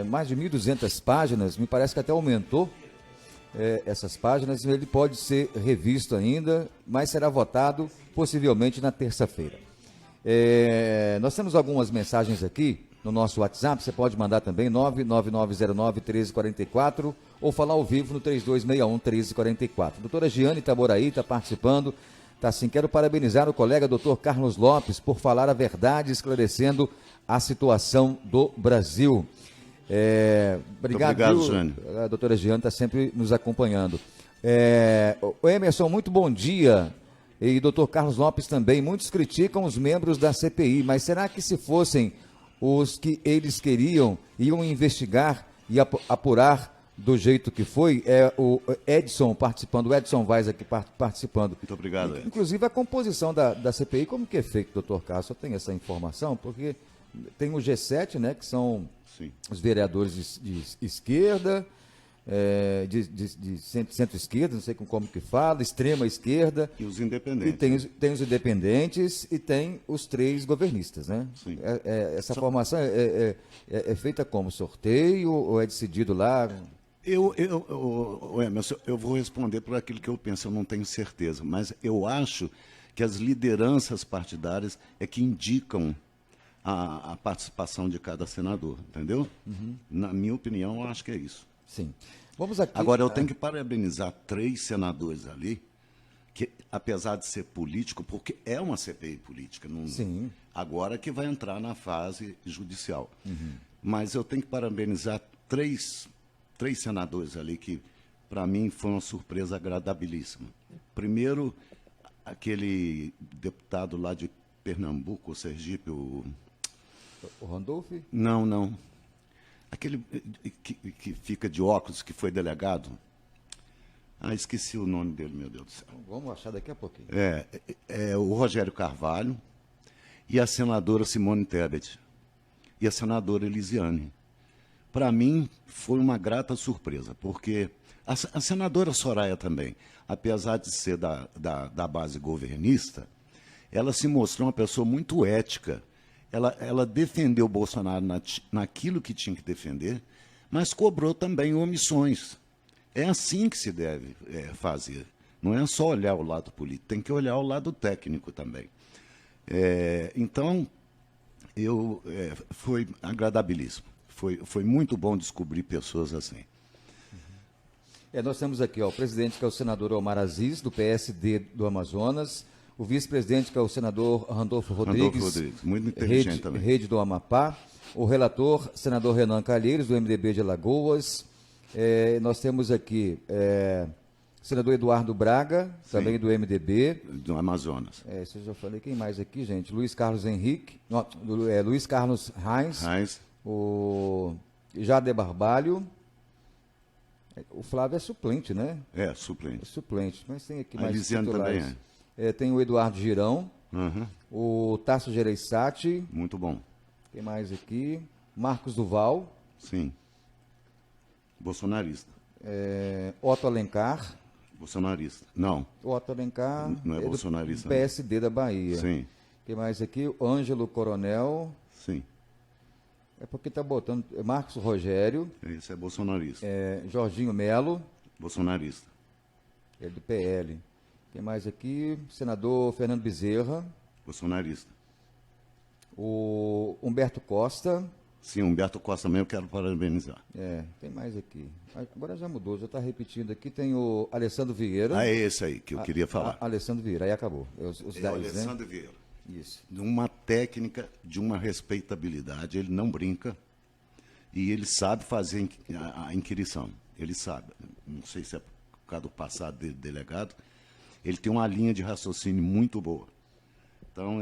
mais de 1.200 páginas, me parece que até aumentou essas páginas. Ele pode ser revisto ainda, mas será votado possivelmente na terça-feira. Nós temos algumas mensagens aqui no nosso WhatsApp, você pode mandar também 99909-1344 ou falar ao vivo no 3261-1344. Doutora Giane Itaboraí está participando, está assim, quero parabenizar o colega doutor Carlos Lopes por falar a verdade, esclarecendo a situação do Brasil. Obrigado, Giane. A doutora Giane está sempre nos acompanhando. O Emerson, muito bom dia. E doutor Carlos Lopes também. Muitos criticam os membros da CPI, mas será que se fossem os que eles queriam, iam investigar e apurar do jeito que foi? O Edson participando, o Edson Vaz aqui participando. Muito obrigado, Edson. Inclusive a composição da CPI, como que é feito, doutor Carlos? Eu tenho essa informação, porque tem o G7, né, que são os vereadores de esquerda, de centro-esquerda, não sei como que fala, extrema-esquerda. E os independentes. E tem os independentes e tem os 3 governistas, né? Sim. Essa formação é feita como sorteio ou é decidido lá? Emerson, eu vou responder por aquilo que eu penso, eu não tenho certeza, mas eu acho que as lideranças partidárias é que indicam a participação de cada senador, entendeu? Uhum. Na minha opinião, eu acho que é isso. Sim. Vamos aqui. Agora, eu tenho que parabenizar 3 senadores ali, que apesar de ser político, porque é uma CPI política, não, Sim. Agora que vai entrar na fase judicial. Uhum. Mas eu tenho que parabenizar três senadores ali que, para mim, foi uma surpresa agradabilíssima. Primeiro, aquele deputado lá de Pernambuco, Sergipe, o Randolph? Não. Aquele que fica de óculos, que foi delegado. Esqueci o nome dele, meu Deus do céu. Vamos achar daqui a pouquinho. O Rogério Carvalho e a senadora Simone Tebet e a senadora Elisiane. Para mim, foi uma grata surpresa, porque a senadora Soraya também, apesar de ser da base governista, ela se mostrou uma pessoa muito ética. Ela defendeu o Bolsonaro naquilo que tinha que defender, mas cobrou também omissões. É assim que se deve fazer. Não é só olhar o lado político, tem que olhar o lado técnico também. Então, foi agradabilíssimo. Foi muito bom descobrir pessoas assim. Nós temos aqui o presidente, que é o senador Omar Aziz, do PSD do Amazonas, o vice-presidente, que é o senador Randolfo Rodrigues, muito inteligente também. Rede do Amapá, o relator, senador Renan Calheiros, do MDB de Alagoas. Nós temos aqui o senador Eduardo Braga, também do MDB. Do Amazonas. Isso eu já falei. Quem mais aqui, gente? Luiz Carlos Henrique, Luiz Carlos Reis. O Jader Barbalho. O Flávio é suplente, né? Suplente. Suplente, mas tem aqui a mais Elisiane titulares. Também tem o Eduardo Girão, Uhum. o Tasso Gereissati. Muito bom. Quem mais aqui? Marcos Duval. Sim. Bolsonarista. Otto Alencar. Bolsonarista. Não. O Otto Alencar não é bolsonarista. Do PSD da Bahia. Sim. Quem mais aqui? O Ângelo Coronel. Sim. É porque está botando. Marcos Rogério. Esse é bolsonarista. Jorginho Melo. Bolsonarista. Ele do PL. Quem mais aqui? Senador Fernando Bezerra. Bolsonarista. O Humberto Costa. Sim, Humberto Costa também eu quero parabenizar. Tem mais aqui. Agora já mudou, já está repetindo aqui. Tem o Alessandro Vieira. É esse aí que eu queria falar. Alessandro Vieira, aí acabou. O Alessandro Vieira. Isso. De uma técnica, de uma respeitabilidade, ele não brinca e ele sabe fazer a inquirição. Ele sabe. Não sei se é causa do passado dele, delegado, ele tem uma linha de raciocínio muito boa. Então,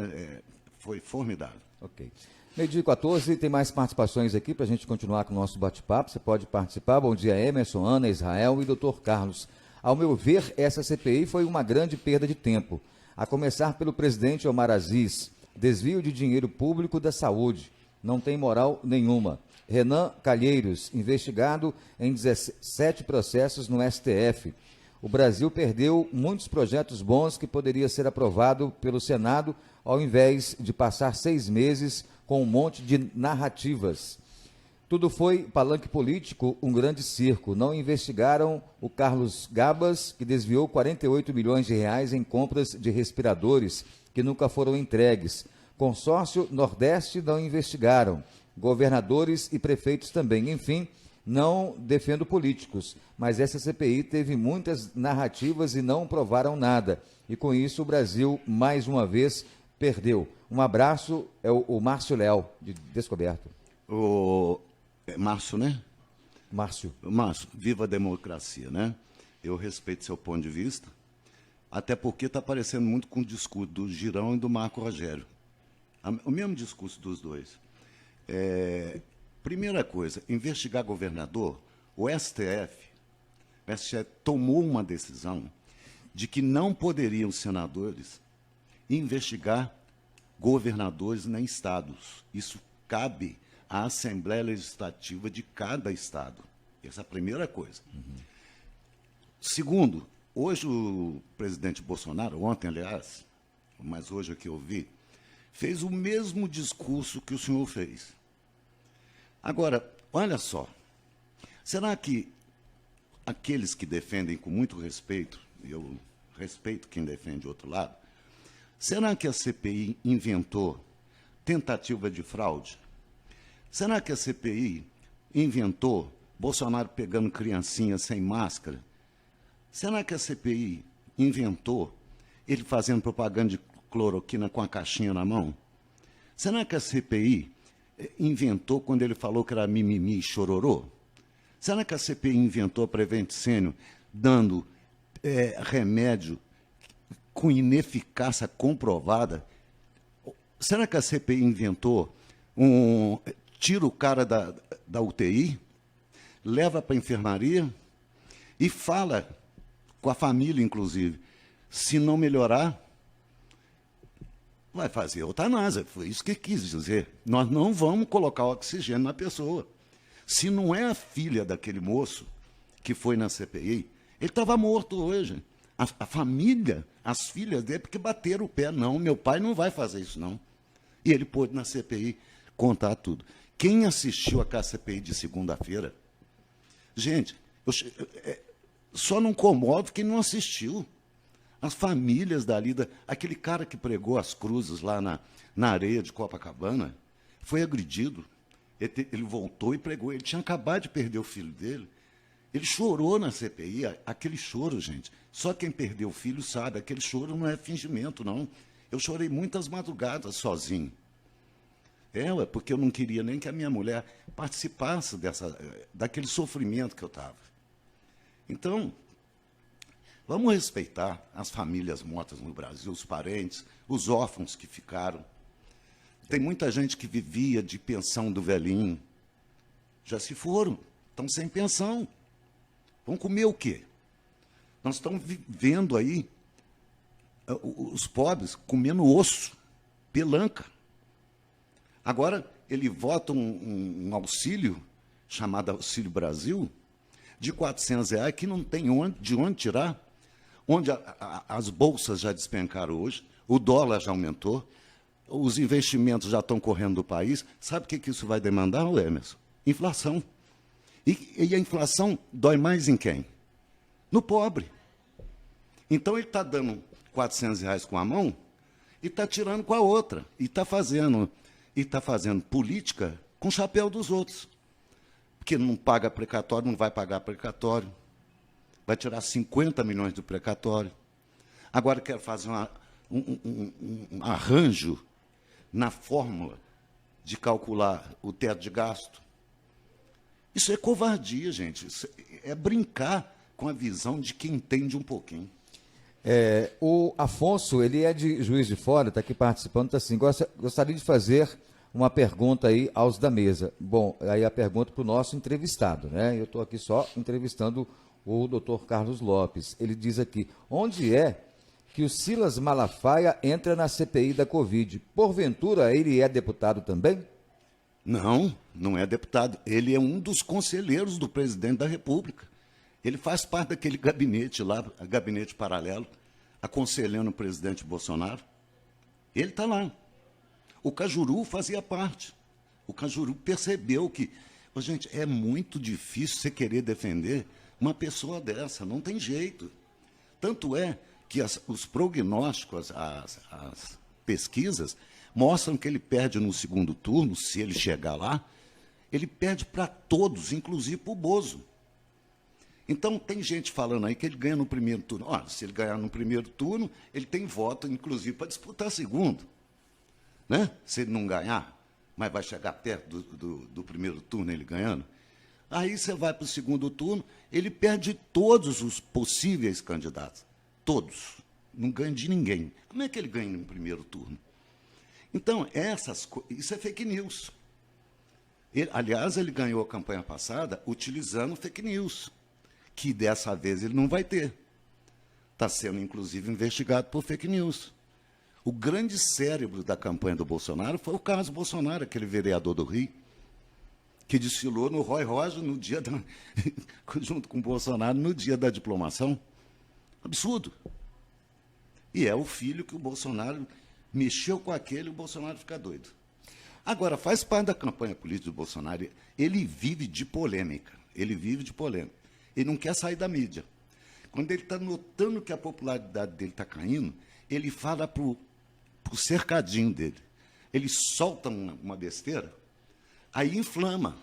foi formidável. Ok. 12h14, tem mais participações aqui para a gente continuar com o nosso bate-papo. Você pode participar. Bom dia, Emerson, Ana, Israel e Dr. Carlos. Ao meu ver, essa CPI foi uma grande perda de tempo. A começar pelo presidente Omar Aziz. Desvio de dinheiro público da saúde. Não tem moral nenhuma. Renan Calheiros, investigado em 17 processos no STF. O Brasil perdeu muitos projetos bons que poderia ser aprovado pelo Senado, ao invés de passar 6 meses com um monte de narrativas. Tudo foi palanque político, um grande circo. Não investigaram o Carlos Gabas, que desviou 48 milhões de reais em compras de respiradores que nunca foram entregues. Consórcio Nordeste não investigaram. Governadores e prefeitos também. Enfim, não defendo políticos, mas essa CPI teve muitas narrativas e não provaram nada. E com isso o Brasil, mais uma vez, perdeu. Um abraço, é o Márcio Léo, de Descoberto. Márcio, né? Márcio, viva a democracia, né? Eu respeito seu ponto de vista, até porque está parecendo muito com o discurso do Girão e do Marco Rogério. O mesmo discurso dos dois. Primeira coisa, investigar governador, o STF tomou uma decisão de que não poderiam os senadores investigar governadores nem estados. Isso cabe à Assembleia Legislativa de cada estado. Essa é a primeira coisa. Segundo, hoje o presidente Bolsonaro, ontem, aliás, mas hoje aqui eu vi, fez o mesmo discurso que o senhor fez. Agora, olha só, será que aqueles que defendem com muito respeito, eu respeito quem defende o outro lado, será que a CPI inventou tentativa de fraude? Será que a CPI inventou Bolsonaro pegando criancinha sem máscara? Será que a CPI inventou ele fazendo propaganda de cloroquina com a caixinha na mão? Será que a CPI inventou quando ele falou que era mimimi e chororô? Será que a CPI inventou a Prevent Senior dando remédio com ineficácia comprovada? Será que a CPI inventou tira o cara da UTI, leva para a enfermaria e fala com a família, inclusive, se não melhorar, vai fazer eutanásia. Foi isso que quis dizer. Nós não vamos colocar oxigênio na pessoa. Se não é a filha daquele moço que foi na CPI, ele estava morto hoje. A família, as filhas dele, porque bateram o pé. Não, meu pai não vai fazer isso, não. E ele pôde, na CPI, contar tudo. Quem assistiu a CPI de segunda-feira, gente, só não comove quem não assistiu. As famílias dali, aquele cara que pregou as cruzes lá na areia de Copacabana, foi agredido. Ele voltou e pregou. Ele tinha acabado de perder o filho dele. Ele chorou na CPI. Aquele choro, gente, só quem perdeu o filho sabe. Aquele choro não é fingimento, não. Eu chorei muitas madrugadas sozinho. Porque eu não queria nem que a minha mulher participasse daquele sofrimento que eu estava. Então, vamos respeitar as famílias mortas no Brasil, os parentes, os órfãos que ficaram. Tem muita gente que vivia de pensão do velhinho. Já se foram, estão sem pensão. Vão comer o quê? Nós estamos vendo aí os pobres comendo osso, pelanca. Agora, ele vota um auxílio, chamado Auxílio Brasil, de R$400, que não tem de onde tirar, onde as bolsas já despencaram hoje, o dólar já aumentou, os investimentos já estão correndo do país. Sabe o que isso vai demandar, Emerson? Inflação. E a inflação dói mais em quem? No pobre. Então, ele está dando R$400 com a mão e está tirando com a outra. E está fazendo política com o chapéu dos outros. Porque não paga precatório, não vai pagar precatório. Vai tirar 50 milhões do precatório. Agora quer fazer um arranjo na fórmula de calcular o teto de gasto. Isso é covardia, gente. Isso é brincar com a visão de quem entende um pouquinho. O Afonso, ele é de Juiz de Fora, está aqui participando, está assim, gostaria de fazer uma pergunta aí aos da mesa. Bom, aí a pergunta para o nosso entrevistado, né? Eu estou aqui só entrevistando o doutor Carlos Lopes. Ele diz aqui, onde é que o Silas Malafaia entra na CPI da Covid? Porventura, ele é deputado também? Não, não é deputado. Ele é um dos conselheiros do presidente da República. Ele faz parte daquele gabinete lá, gabinete paralelo, aconselhando o presidente Bolsonaro. Ele está lá. O Cajuru fazia parte. O Cajuru percebeu que, gente, é muito difícil você querer defender uma pessoa dessa, não tem jeito. Tanto é que os prognósticos, as pesquisas, mostram que ele perde no segundo turno, se ele chegar lá, ele perde para todos, inclusive para o Bozo. Então, tem gente falando aí que ele ganha no primeiro turno. Olha, se ele ganhar no primeiro turno, ele tem voto, inclusive, para disputar segundo. Né? Se ele não ganhar, mas vai chegar perto do primeiro turno ele ganhando. Aí você vai para o segundo turno, ele perde todos os possíveis candidatos. Todos. Não ganha de ninguém. Como é que ele ganha no primeiro turno? Então, isso é fake news. Aliás, ele ganhou a campanha passada utilizando fake news, que dessa vez ele não vai ter. Está sendo, inclusive, investigado por fake news. O grande cérebro da campanha do Bolsonaro foi o Carlos Bolsonaro, aquele vereador do Rio, que desfilou no Roy Rosa no dia junto com o Bolsonaro no dia da diplomação. Absurdo. E é o filho que o Bolsonaro mexeu com aquele e o Bolsonaro fica doido. Agora, faz parte da campanha política do Bolsonaro. Ele vive de polêmica. Ele vive de polêmica. Ele não quer sair da mídia. Quando ele está notando que a popularidade dele está caindo, ele fala para o cercadinho dele. Ele solta uma besteira, aí inflama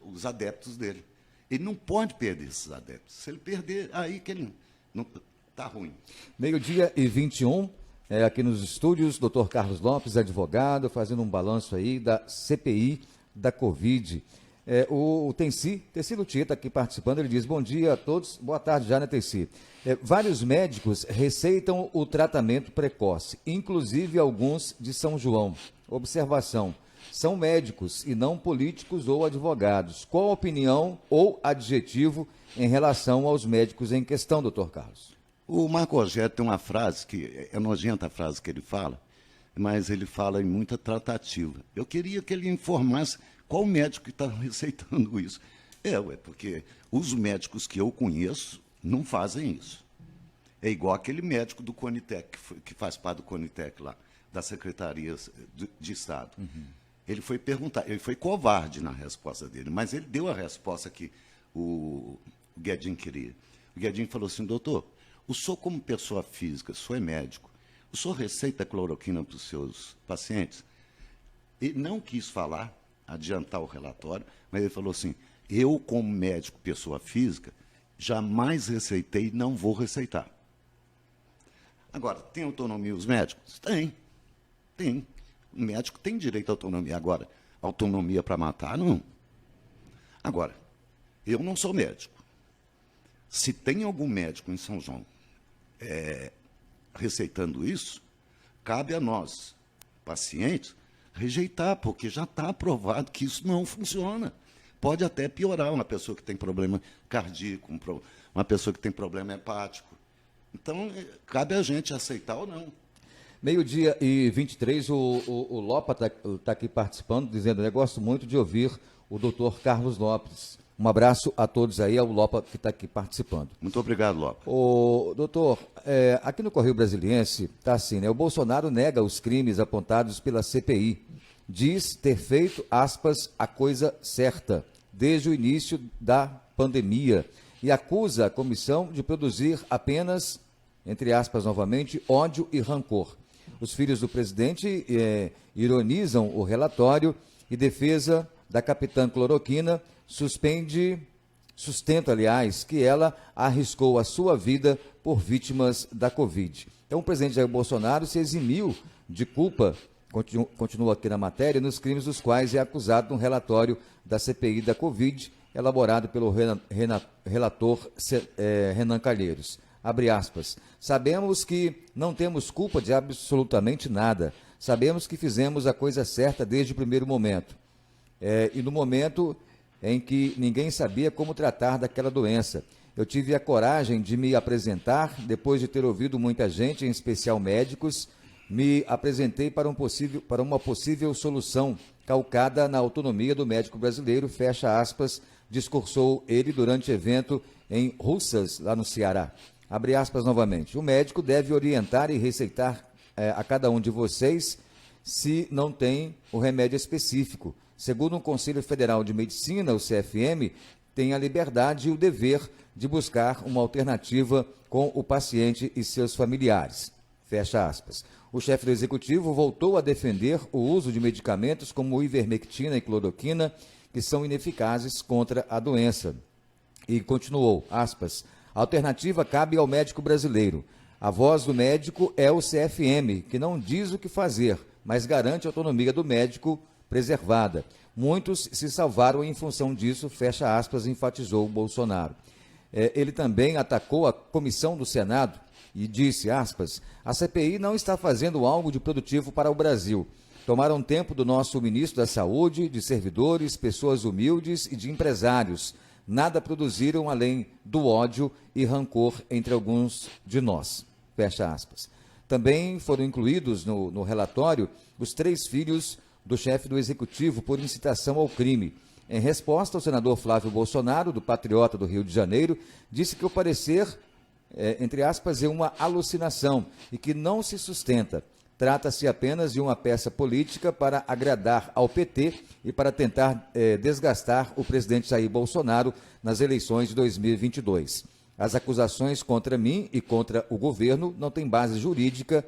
os adeptos dele. Ele não pode perder esses adeptos. Se ele perder, aí que ele não está ruim. 12h21, aqui nos estúdios, doutor Carlos Lopes, advogado, fazendo um balanço aí da CPI da Covid. O Tenci Lutia está aqui participando, ele diz, bom dia a todos, boa tarde já, né, Tenci? Vários médicos receitam o tratamento precoce, inclusive alguns de São João. Observação, são médicos e não políticos ou advogados. Qual a opinião ou adjetivo em relação aos médicos em questão, doutor Carlos? O Marco Rogério tem uma frase, que é nojenta a frase que ele fala, mas ele fala em muita tratativa. Eu queria que ele informasse qual médico que está receitando isso. Porque os médicos que eu conheço não fazem isso. É igual aquele médico do Conitec, que faz parte do Conitec lá, da Secretaria de Estado. Uhum. Ele foi perguntar, ele foi covarde na resposta dele, mas ele deu a resposta que o Guedin queria. O Guedin falou assim, doutor, o senhor como pessoa física, o senhor é médico, o senhor receita cloroquina para os seus pacientes? Ele não quis falar, adiantar o relatório, mas ele falou assim, eu como médico, pessoa física, jamais receitei e não vou receitar. Agora, tem autonomia os médicos? Tem. O médico tem direito à autonomia. Agora, autonomia para matar, não. Agora, eu não sou médico. Se tem algum médico em São João receitando isso, cabe a nós, pacientes, rejeitar, porque já está aprovado que isso não funciona. Pode até piorar uma pessoa que tem problema cardíaco, uma pessoa que tem problema hepático. Então, cabe a gente aceitar ou não. 12h23, o Lopa está aqui participando, dizendo, eu gosto muito de ouvir o doutor Carlos Lopes. Um abraço a todos aí, ao Lopa que está aqui participando. Muito obrigado, Lopa. Doutor, aqui no Correio Brasiliense está assim, né? O Bolsonaro nega os crimes apontados pela CPI. Diz ter feito, aspas, a coisa certa, desde o início da pandemia. E acusa a comissão de produzir apenas, entre aspas novamente, ódio e rancor. Os filhos do presidente ironizam o relatório e defesa da capitã Cloroquina sustenta, aliás, que ela arriscou a sua vida por vítimas da Covid. Então, o presidente Jair Bolsonaro se eximiu de culpa, continua aqui na matéria, nos crimes dos quais é acusado no relatório da CPI da Covid, elaborado pelo relator Renan Calheiros. Abre aspas. Sabemos que não temos culpa de absolutamente nada. Sabemos que fizemos a coisa certa desde o primeiro momento. E no momento em que ninguém sabia como tratar daquela doença. Eu tive a coragem de me apresentar, depois de ter ouvido muita gente, em especial médicos, me apresentei para uma possível solução calcada na autonomia do médico brasileiro, fecha aspas, discursou ele durante evento em Russas, lá no Ceará. Abre aspas novamente. O médico deve orientar e receitar a cada um de vocês se não tem o remédio específico. Segundo o Conselho Federal de Medicina, o CFM, tem a liberdade e o dever de buscar uma alternativa com o paciente e seus familiares. Fecha aspas. O chefe do executivo voltou a defender o uso de medicamentos como ivermectina e cloroquina, que são ineficazes contra a doença. E continuou, aspas, a alternativa cabe ao médico brasileiro. A voz do médico é o CFM, que não diz o que fazer, mas garante a autonomia do médico preservada. Muitos se salvaram em função disso, fecha aspas, enfatizou Bolsonaro. Ele também atacou a comissão do Senado e disse, aspas, a CPI não está fazendo algo de produtivo para o Brasil. Tomaram tempo do nosso ministro da Saúde, de servidores, pessoas humildes e de empresários. Nada produziram além do ódio e rancor entre alguns de nós. Fecha aspas. Também foram incluídos no relatório os 3 filhos do chefe do Executivo por incitação ao crime. Em resposta, o senador Flávio Bolsonaro, do Patriota do Rio de Janeiro, disse que o parecer, entre aspas, é uma alucinação e que não se sustenta. Trata-se apenas de uma peça política para agradar ao PT e para tentar desgastar o presidente Jair Bolsonaro nas eleições de 2022. As acusações contra mim e contra o governo não têm base jurídica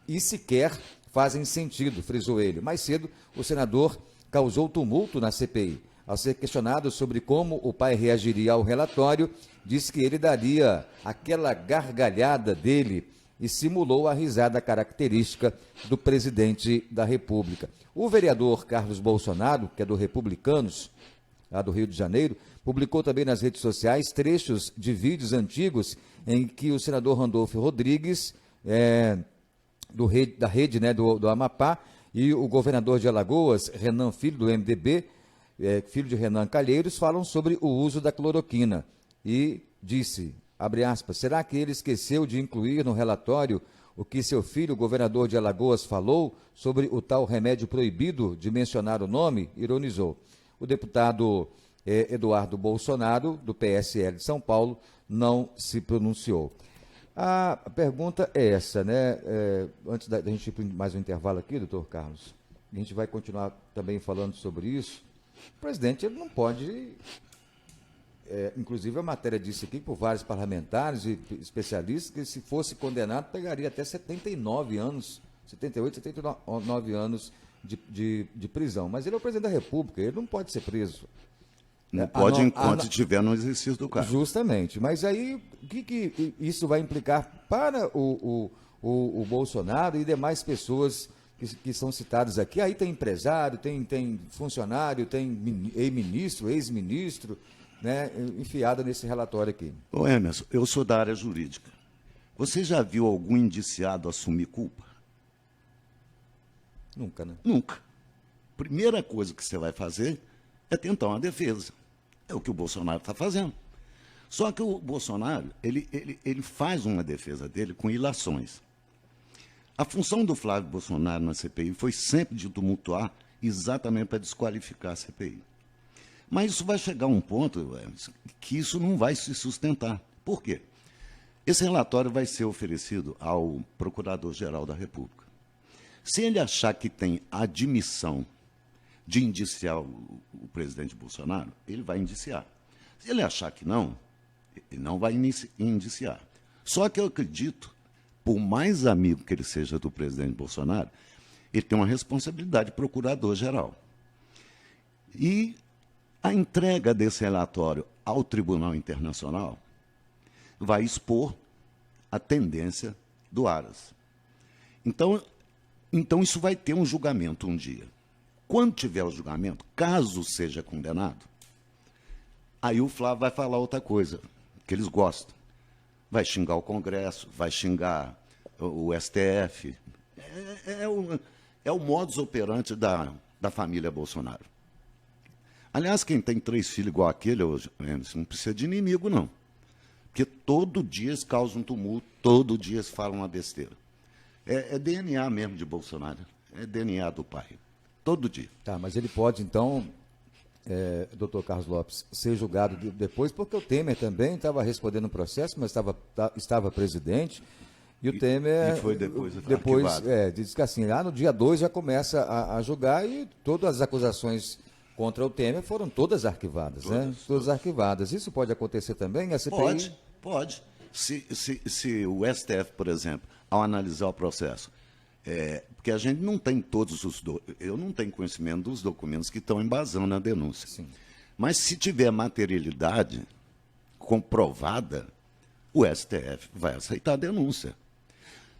e sequer fazem sentido, frisou ele. Mais cedo, o senador causou tumulto na CPI. Ao ser questionado sobre como o pai reagiria ao relatório, disse que ele daria aquela gargalhada dele e simulou a risada característica do presidente da República. O vereador Carlos Bolsonaro, que é do Republicanos, lá do Rio de Janeiro, publicou também nas redes sociais trechos de vídeos antigos em que o senador Randolfo Rodrigues, da rede do Amapá, e o governador de Alagoas, Renan Filho, do MDB, filho de Renan Calheiros, falam sobre o uso da cloroquina. E disse, abre aspas, será que ele esqueceu de incluir no relatório o que seu filho, o governador de Alagoas, falou sobre o tal remédio proibido de mencionar o nome? Ironizou. O deputado Eduardo Bolsonaro, do PSL de São Paulo, não se pronunciou. A pergunta é essa, né? Antes da gente ir para mais um intervalo aqui, doutor Carlos, a gente vai continuar também falando sobre isso. O presidente ele não pode, inclusive a matéria disse aqui por vários parlamentares e especialistas, que se fosse condenado pegaria até 79 anos, 78, 79 anos de prisão. Mas ele é o presidente da República, ele não pode ser preso. Não pode enquanto estiver no exercício do cargo. Justamente. Mas aí, o que isso vai implicar para o Bolsonaro e demais pessoas que são citadas aqui? Aí tem empresário, tem funcionário, tem ministro, ex-ministro, né, enfiado nesse relatório aqui. Ô Emerson, eu sou da área jurídica. Você já viu algum indiciado assumir culpa? Nunca, né? Nunca. Primeira coisa que você vai fazer é tentar uma defesa. É o que o Bolsonaro está fazendo. Só que o Bolsonaro, ele faz uma defesa dele com ilações. A função do Flávio Bolsonaro na CPI foi sempre de tumultuar exatamente para desqualificar a CPI. Mas isso vai chegar a um ponto que isso não vai se sustentar. Por quê? Esse relatório vai ser oferecido ao Procurador-Geral da República. Se ele achar que tem admissão de indiciar o presidente Bolsonaro, ele vai indiciar. Se ele achar que não, ele não vai indiciar. Só que eu acredito, por mais amigo que ele seja do presidente Bolsonaro, ele tem uma responsabilidade de procurador-geral. E a entrega desse relatório ao Tribunal Internacional vai expor a tendência do Aras. Então isso vai ter um julgamento um dia. quando tiver o julgamento, caso seja condenado, aí o Flávio vai falar outra coisa, que eles gostam. Vai xingar o Congresso, vai xingar o STF. É o modus operandi da família Bolsonaro. Aliás, quem tem 3 filhos igual aquele, não precisa de inimigo, não. Porque todo dia eles causam um tumulto, todo dia eles falam uma besteira. É DNA mesmo de Bolsonaro, é DNA do pai. Todo dia. Tá, mas ele pode, então, doutor Carlos Lopes, ser julgado depois, porque o Temer também estava respondendo um processo, mas estava presidente, e o Temer... E foi depois diz que assim, lá no dia 2 já começa a julgar, e todas as acusações contra o Temer foram todas arquivadas, Todas arquivadas. Isso pode acontecer também? A CPI... Pode. Se o STF, por exemplo, ao analisar o processo, porque a gente não tem eu não tenho conhecimento dos documentos que estão embasando a denúncia. Sim. Mas se tiver materialidade comprovada, o STF vai aceitar a denúncia.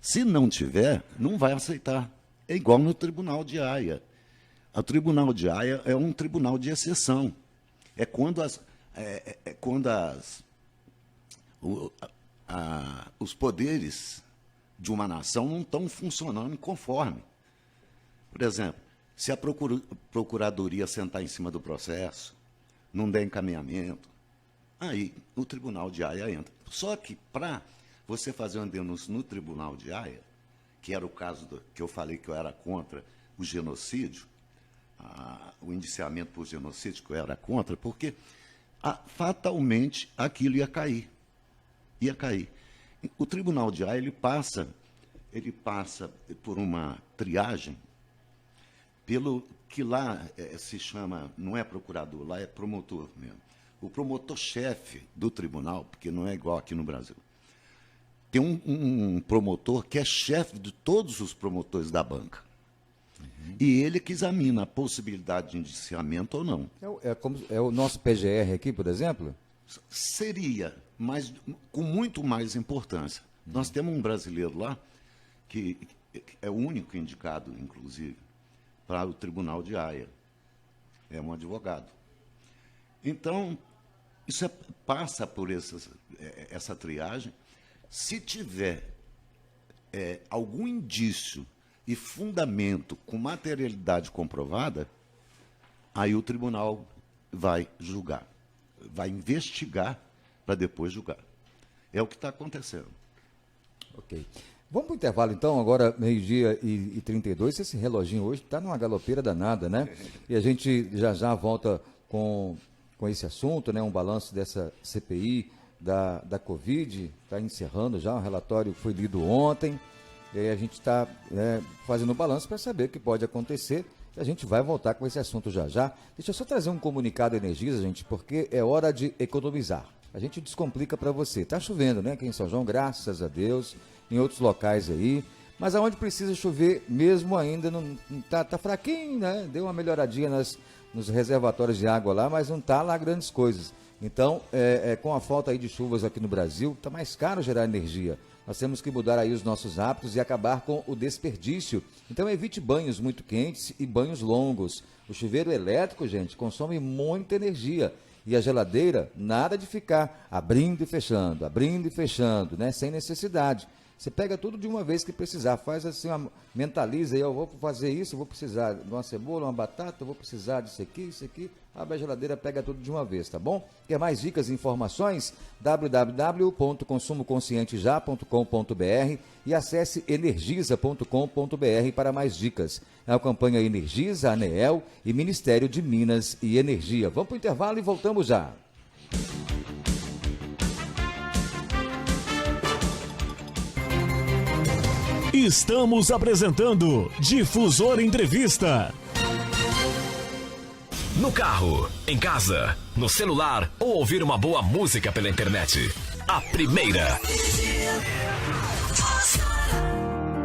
Se não tiver, não vai aceitar. É igual no Tribunal de Haia. O Tribunal de Haia é um tribunal de exceção. É quando os poderes de uma nação não estão funcionando conforme. Por exemplo, se a Procuradoria sentar em cima do processo, não der encaminhamento, aí o Tribunal de Haia entra. Só que para você fazer uma denúncia no Tribunal de Haia, que era o caso que eu falei que eu era contra o genocídio, o indiciamento por genocídio que eu era contra, porque fatalmente aquilo ia cair. O Tribunal de Haia, ele passa por uma triagem, pelo que lá se chama, não é procurador, lá é promotor mesmo. O promotor-chefe do tribunal, porque não é igual aqui no Brasil, tem um promotor que é chefe de todos os promotores da banca. E ele que examina a possibilidade de indiciamento ou não. É o nosso PGR aqui, por exemplo? Seria, mas com muito mais importância. Nós temos um brasileiro lá, que é o único indicado, inclusive, para o Tribunal de Haia. É um advogado. Então, isso passa por essa triagem. Se tiver algum indício e fundamento com materialidade comprovada, aí o tribunal vai julgar, vai investigar para depois julgar. É o que está acontecendo. Ok. Vamos para o intervalo, então, agora 12:32. Esse reloginho hoje está numa galopeira danada, né? E a gente já volta com esse assunto, né? Um balanço dessa CPI da Covid, está encerrando já, um relatório foi lido ontem, e aí a gente está fazendo um balanço para saber o que pode acontecer. A gente vai voltar com esse assunto já. Deixa eu só trazer um comunicado Energisa, gente, porque é hora de economizar. A gente descomplica para você. Tá chovendo, né? Aqui em São João, graças a Deus, em outros locais aí. Mas aonde precisa chover, mesmo ainda não tá fraquinho, né? Deu uma melhoradinha nos reservatórios de água lá, mas não tá lá grandes coisas. Então, com a falta aí de chuvas aqui no Brasil, tá mais caro gerar energia. Nós temos que mudar aí os nossos hábitos e acabar com o desperdício. Então evite banhos muito quentes e banhos longos. O chuveiro elétrico, gente, consome muita energia. E a geladeira, nada de ficar abrindo e fechando, né? Sem necessidade. Você pega tudo de uma vez que precisar, faz assim, mentaliza aí, eu vou fazer isso, eu vou precisar de uma cebola, uma batata, eu vou precisar disso aqui, abre a geladeira, pega tudo de uma vez, tá bom? Quer mais dicas e informações? www.consumoconscienteja.com.br e acesse energisa.com.br para mais dicas. Acompanha a Energisa, a ANEEL e Ministério de Minas e Energia. Vamos para o intervalo e voltamos já. Estamos apresentando Difusor Entrevista. No carro, em casa, no celular ou ouvir uma boa música pela internet. A primeira.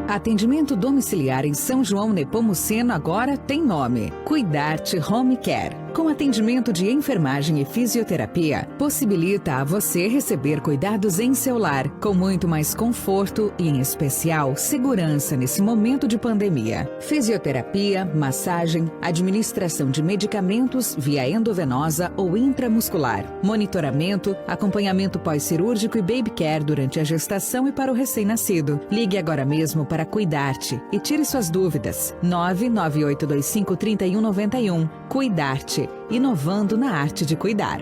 Atendimento domiciliar em São João Nepomuceno agora tem nome: Cuidarte Home Care. com atendimento de enfermagem e fisioterapia, possibilita a você receber cuidados em seu lar, com muito mais conforto e, em especial, segurança nesse momento de pandemia. Fisioterapia, massagem, administração de medicamentos via endovenosa ou intramuscular, monitoramento, acompanhamento pós-cirúrgico e baby care durante a gestação e para o recém-nascido. Ligue agora mesmo para Cuidarte e tire suas dúvidas. 99825-3191. Cuidarte, inovando na arte de cuidar.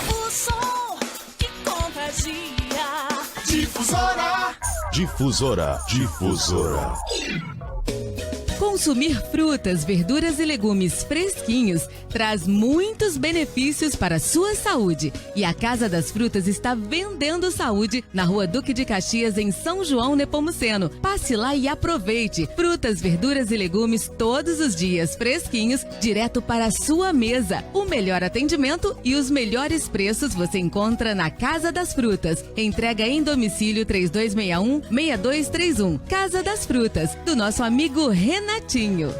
O som que contagia. Difusora. Difusora. Difusora. Consumir frutas, verduras e legumes fresquinhos traz muitos benefícios para a sua saúde. E a Casa das Frutas está vendendo saúde na Rua Duque de Caxias, em São João Nepomuceno. Passe lá e aproveite. Frutas, verduras e legumes todos os dias fresquinhos, direto para a sua mesa. O melhor atendimento e os melhores preços você encontra na Casa das Frutas. Entrega em domicílio 3261-6231. Casa das Frutas, do nosso amigo Renatinho.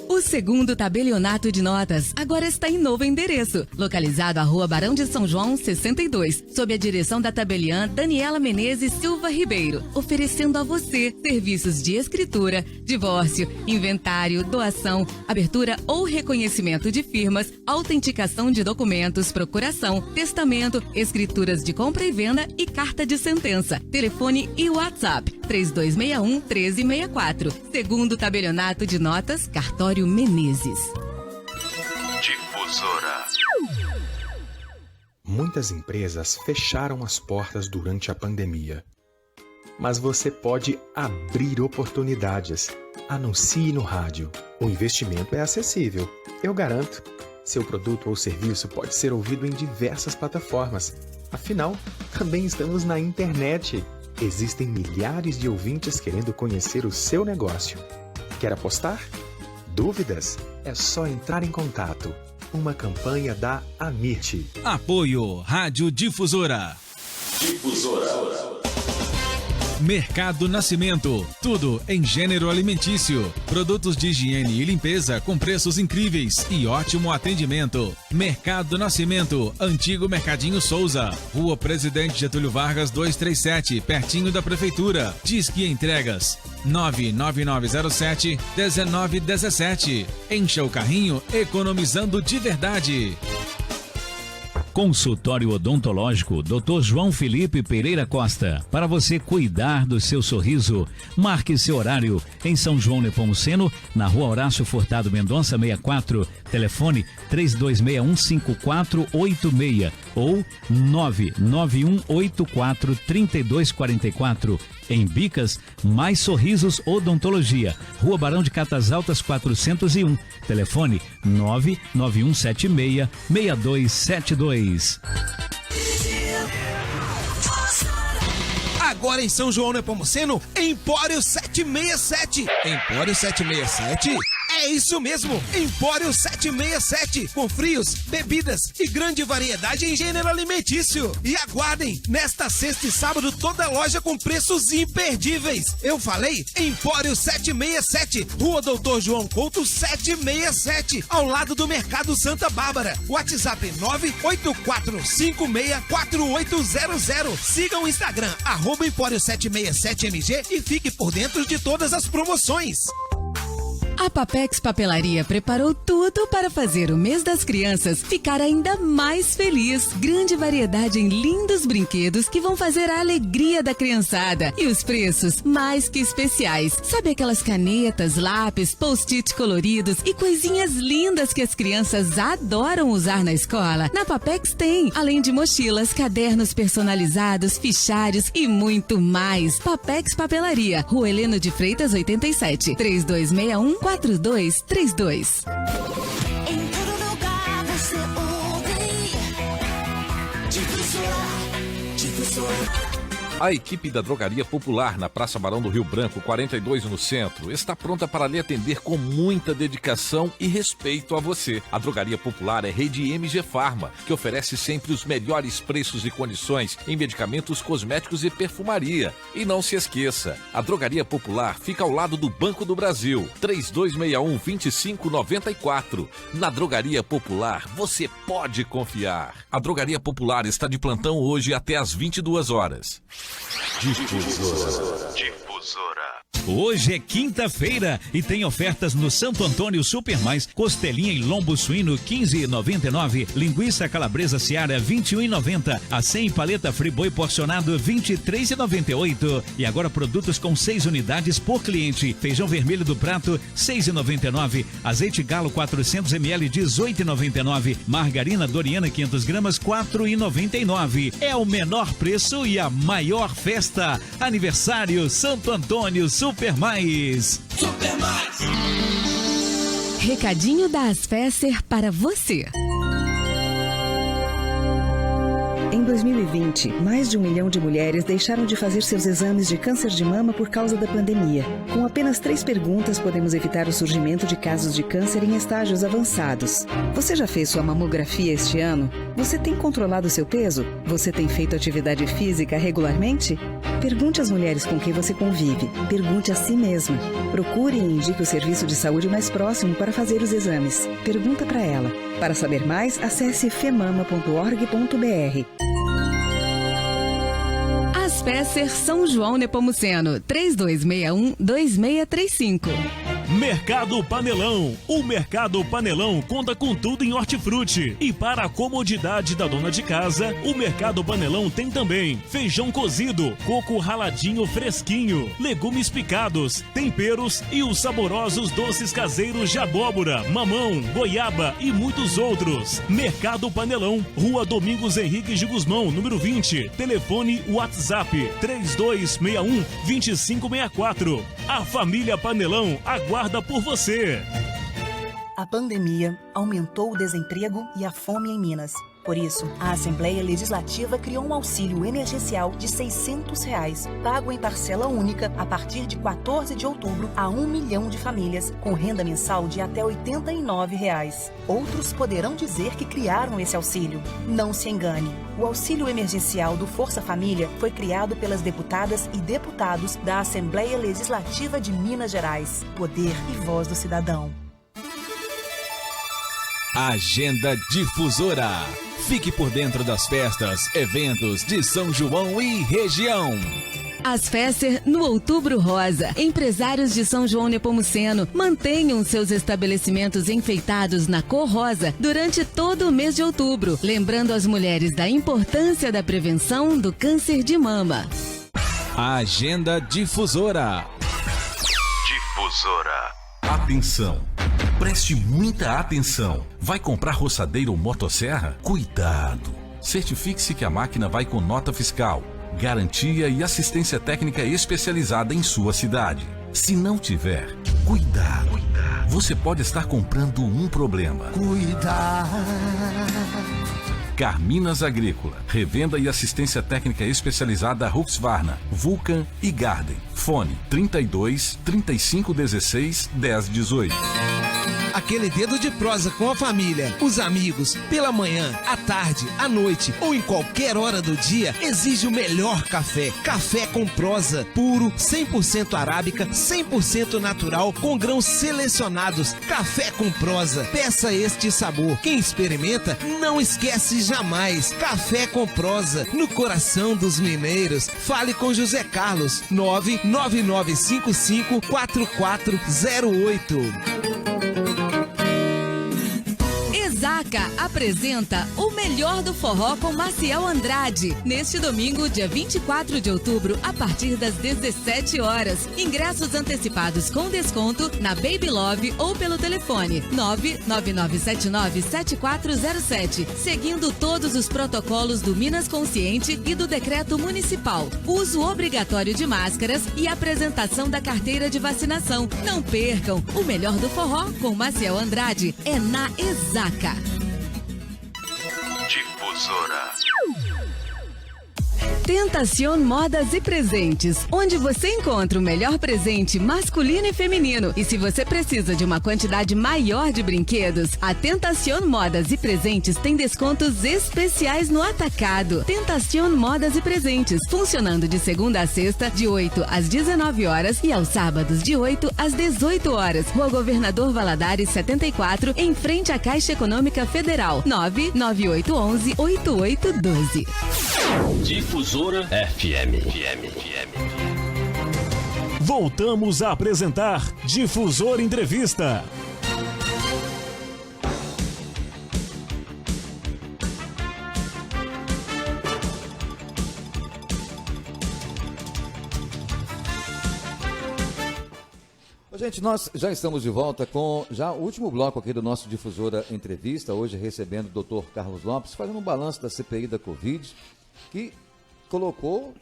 O segundo tabelionato de notas agora está em novo endereço, localizado à Rua Barão de São João, 62, sob a direção da tabeliã Daniela Menezes Silva Ribeiro, oferecendo a você serviços de escritura, divórcio, inventário, doação, abertura ou reconhecimento de firmas, autenticação de documentos, procuração, testamento, escrituras de compra e venda e carta de sentença. Telefone e WhatsApp 3261-1364. Segundo tabelionato de notas, Cartório Menezes. Difusora. Muitas empresas fecharam as portas durante a pandemia. Mas você pode abrir oportunidades. Anuncie no rádio. O investimento é acessível, eu garanto. Seu produto ou serviço pode ser ouvido em diversas plataformas. Afinal, também estamos na internet. Existem milhares de ouvintes querendo conhecer o seu negócio. Quer apostar? Dúvidas? É só entrar em contato. Uma campanha da Amirte. Apoio Rádio Difusora. Difusora. Mercado Nascimento, tudo em gênero alimentício, produtos de higiene e limpeza com preços incríveis e ótimo atendimento. Mercado Nascimento, antigo Mercadinho Souza, Rua Presidente Getúlio Vargas 237, pertinho da Prefeitura. Disque Entregas 99907-1917. Encha o carrinho economizando de verdade. Consultório Odontológico Dr. João Felipe Pereira Costa. Para você cuidar do seu sorriso, marque seu horário em São João Nepomuceno, na Rua Horácio Furtado Mendonça 64, telefone 3261-5486 ou 99184-3244. Em Bicas, Mais Sorrisos Odontologia, Rua Barão de Catas Altas 401, telefone 99176-6272. Agora em São João Nepomuceno, Empório 767. Empório 767? É isso mesmo, Empório 767, com frios, bebidas e grande variedade em gênero alimentício. E aguardem, nesta sexta e sábado toda loja com preços imperdíveis. Eu falei Empório 767, Rua Doutor João Couto 767, ao lado do Mercado Santa Bárbara. WhatsApp 984564800. Siga o Instagram, @Empório 767MG e fique por dentro de todas as promoções. A Papex Papelaria preparou tudo para fazer o mês das crianças ficar ainda mais feliz. Grande variedade em lindos brinquedos que vão fazer a alegria da criançada. E os preços mais que especiais. Sabe aquelas canetas, lápis, post-it coloridos e coisinhas lindas que as crianças adoram usar na escola? Na Papex tem, além de mochilas, cadernos personalizados, fichários e muito mais. Papex Papelaria, Rua Heleno de Freitas 87, 3261-4232. Em todo lugar você ouve. Difusora. Difusora. A equipe da Drogaria Popular na Praça Barão do Rio Branco, 42 no centro, está pronta para lhe atender com muita dedicação e respeito a você. A Drogaria Popular é rede MG Farma, que oferece sempre os melhores preços e condições em medicamentos, cosméticos e perfumaria. E não se esqueça, a Drogaria Popular fica ao lado do Banco do Brasil, 3261-2594. Na Drogaria Popular, você pode confiar. A Drogaria Popular está de plantão hoje até às 22 horas. Difusora. Hoje é quinta-feira e tem ofertas no Santo Antônio Super Mais, costelinha e lombo suíno 15,99, linguiça calabresa Seara 21,90, acém e paleta friboi porcionado 23,98 e agora produtos com 6 unidades por cliente. Feijão vermelho do prato 6,99, azeite galo 400 ml 18,99, margarina Doriana 500 gramas 4,99. É o menor preço e a maior festa. Aniversário Santo Antônio Super Mais. Super Mais. Recadinho da Asfesser para você. Em 2020, mais de 1 milhão de mulheres deixaram de fazer seus exames de câncer de mama por causa da pandemia. Com apenas 3 perguntas, podemos evitar o surgimento de casos de câncer em estágios avançados. Você já fez sua mamografia este ano? Você tem controlado seu peso? Você tem feito atividade física regularmente? Pergunte às mulheres com quem você convive. Pergunte a si mesma. Procure e indique o serviço de saúde mais próximo para fazer os exames. Pergunta para ela. Para saber mais, acesse femama.org.br. Asfesser São João Nepomuceno, 3261-2635. Mercado Panelão. O Mercado Panelão conta com tudo em hortifruti. E para a comodidade da dona de casa, o Mercado Panelão tem também feijão cozido, coco raladinho fresquinho, legumes picados, temperos e os saborosos doces caseiros de abóbora, mamão, goiaba e muitos outros. Mercado Panelão, Rua Domingos Henrique de Guzmão, número 20. Telefone WhatsApp 3261-2564. A família Panelão aguarda por você. A pandemia aumentou o desemprego e a fome em Minas. Por isso, a Assembleia Legislativa criou um auxílio emergencial de R$ 600, pago em parcela única a partir de 14 de outubro a 1 milhão de famílias, com renda mensal de até R$ 89. Outros poderão dizer que criaram esse auxílio. Não se engane. O auxílio emergencial do Força Família foi criado pelas deputadas e deputados da Assembleia Legislativa de Minas Gerais. Poder e voz do cidadão. Agenda Difusora. Fique por dentro das festas, eventos de São João e região. Asfesser no Outubro Rosa. Empresários de São João Nepomuceno mantenham seus estabelecimentos enfeitados na cor rosa durante todo o mês de outubro, lembrando as mulheres da importância da prevenção do câncer de mama. Agenda Difusora. Atenção! Preste muita atenção. Vai comprar roçadeira ou motosserra? Cuidado! Certifique-se que a máquina vai com nota fiscal, garantia e assistência técnica especializada em sua cidade. Se não tiver, cuidado! Você pode estar comprando um problema. Cuidado! Carminas Agrícola, revenda e assistência técnica especializada Husqvarna, Vulcan e Garden. Fone 32 35 16 10 18. Aquele dedo de prosa com a família, os amigos, pela manhã, à tarde, à noite ou em qualquer hora do dia, exige o melhor café. Café com prosa, puro, 100% arábica, 100% natural, com grãos selecionados. Café com prosa. Peça este sabor. Quem experimenta, não esquece jamais. Café com prosa, no coração dos mineiros. Fale com José Carlos, 999554408. Zaca apresenta o melhor do forró com Maciel Andrade. Neste domingo, dia 24 de outubro, a partir das 17 horas. Ingressos antecipados com desconto na Baby Love ou pelo telefone 999797407. Seguindo todos os protocolos do Minas Consciente e do decreto municipal. Uso obrigatório de máscaras e apresentação da carteira de vacinação. Não percam o melhor do forró com Maciel Andrade. É na Zaca. Difusora. Tentacion Modas e Presentes, onde você encontra o melhor presente masculino e feminino. E se você precisa de uma quantidade maior de brinquedos, a Tentacion Modas e Presentes tem descontos especiais no atacado. Tentacion Modas e Presentes, funcionando de segunda a sexta, de 8 às 19 horas e aos sábados de 8 às 18 horas. Rua Governador Valadares 74, em frente à Caixa Econômica Federal. 99811-8812. Difusora FM. Voltamos a apresentar Difusor Entrevista. Gente, nós já estamos de volta com já o último bloco aqui do nosso Difusora Entrevista, hoje recebendo o Dr. Carlos Lopes, fazendo um balanço da CPI da Covid, que colocou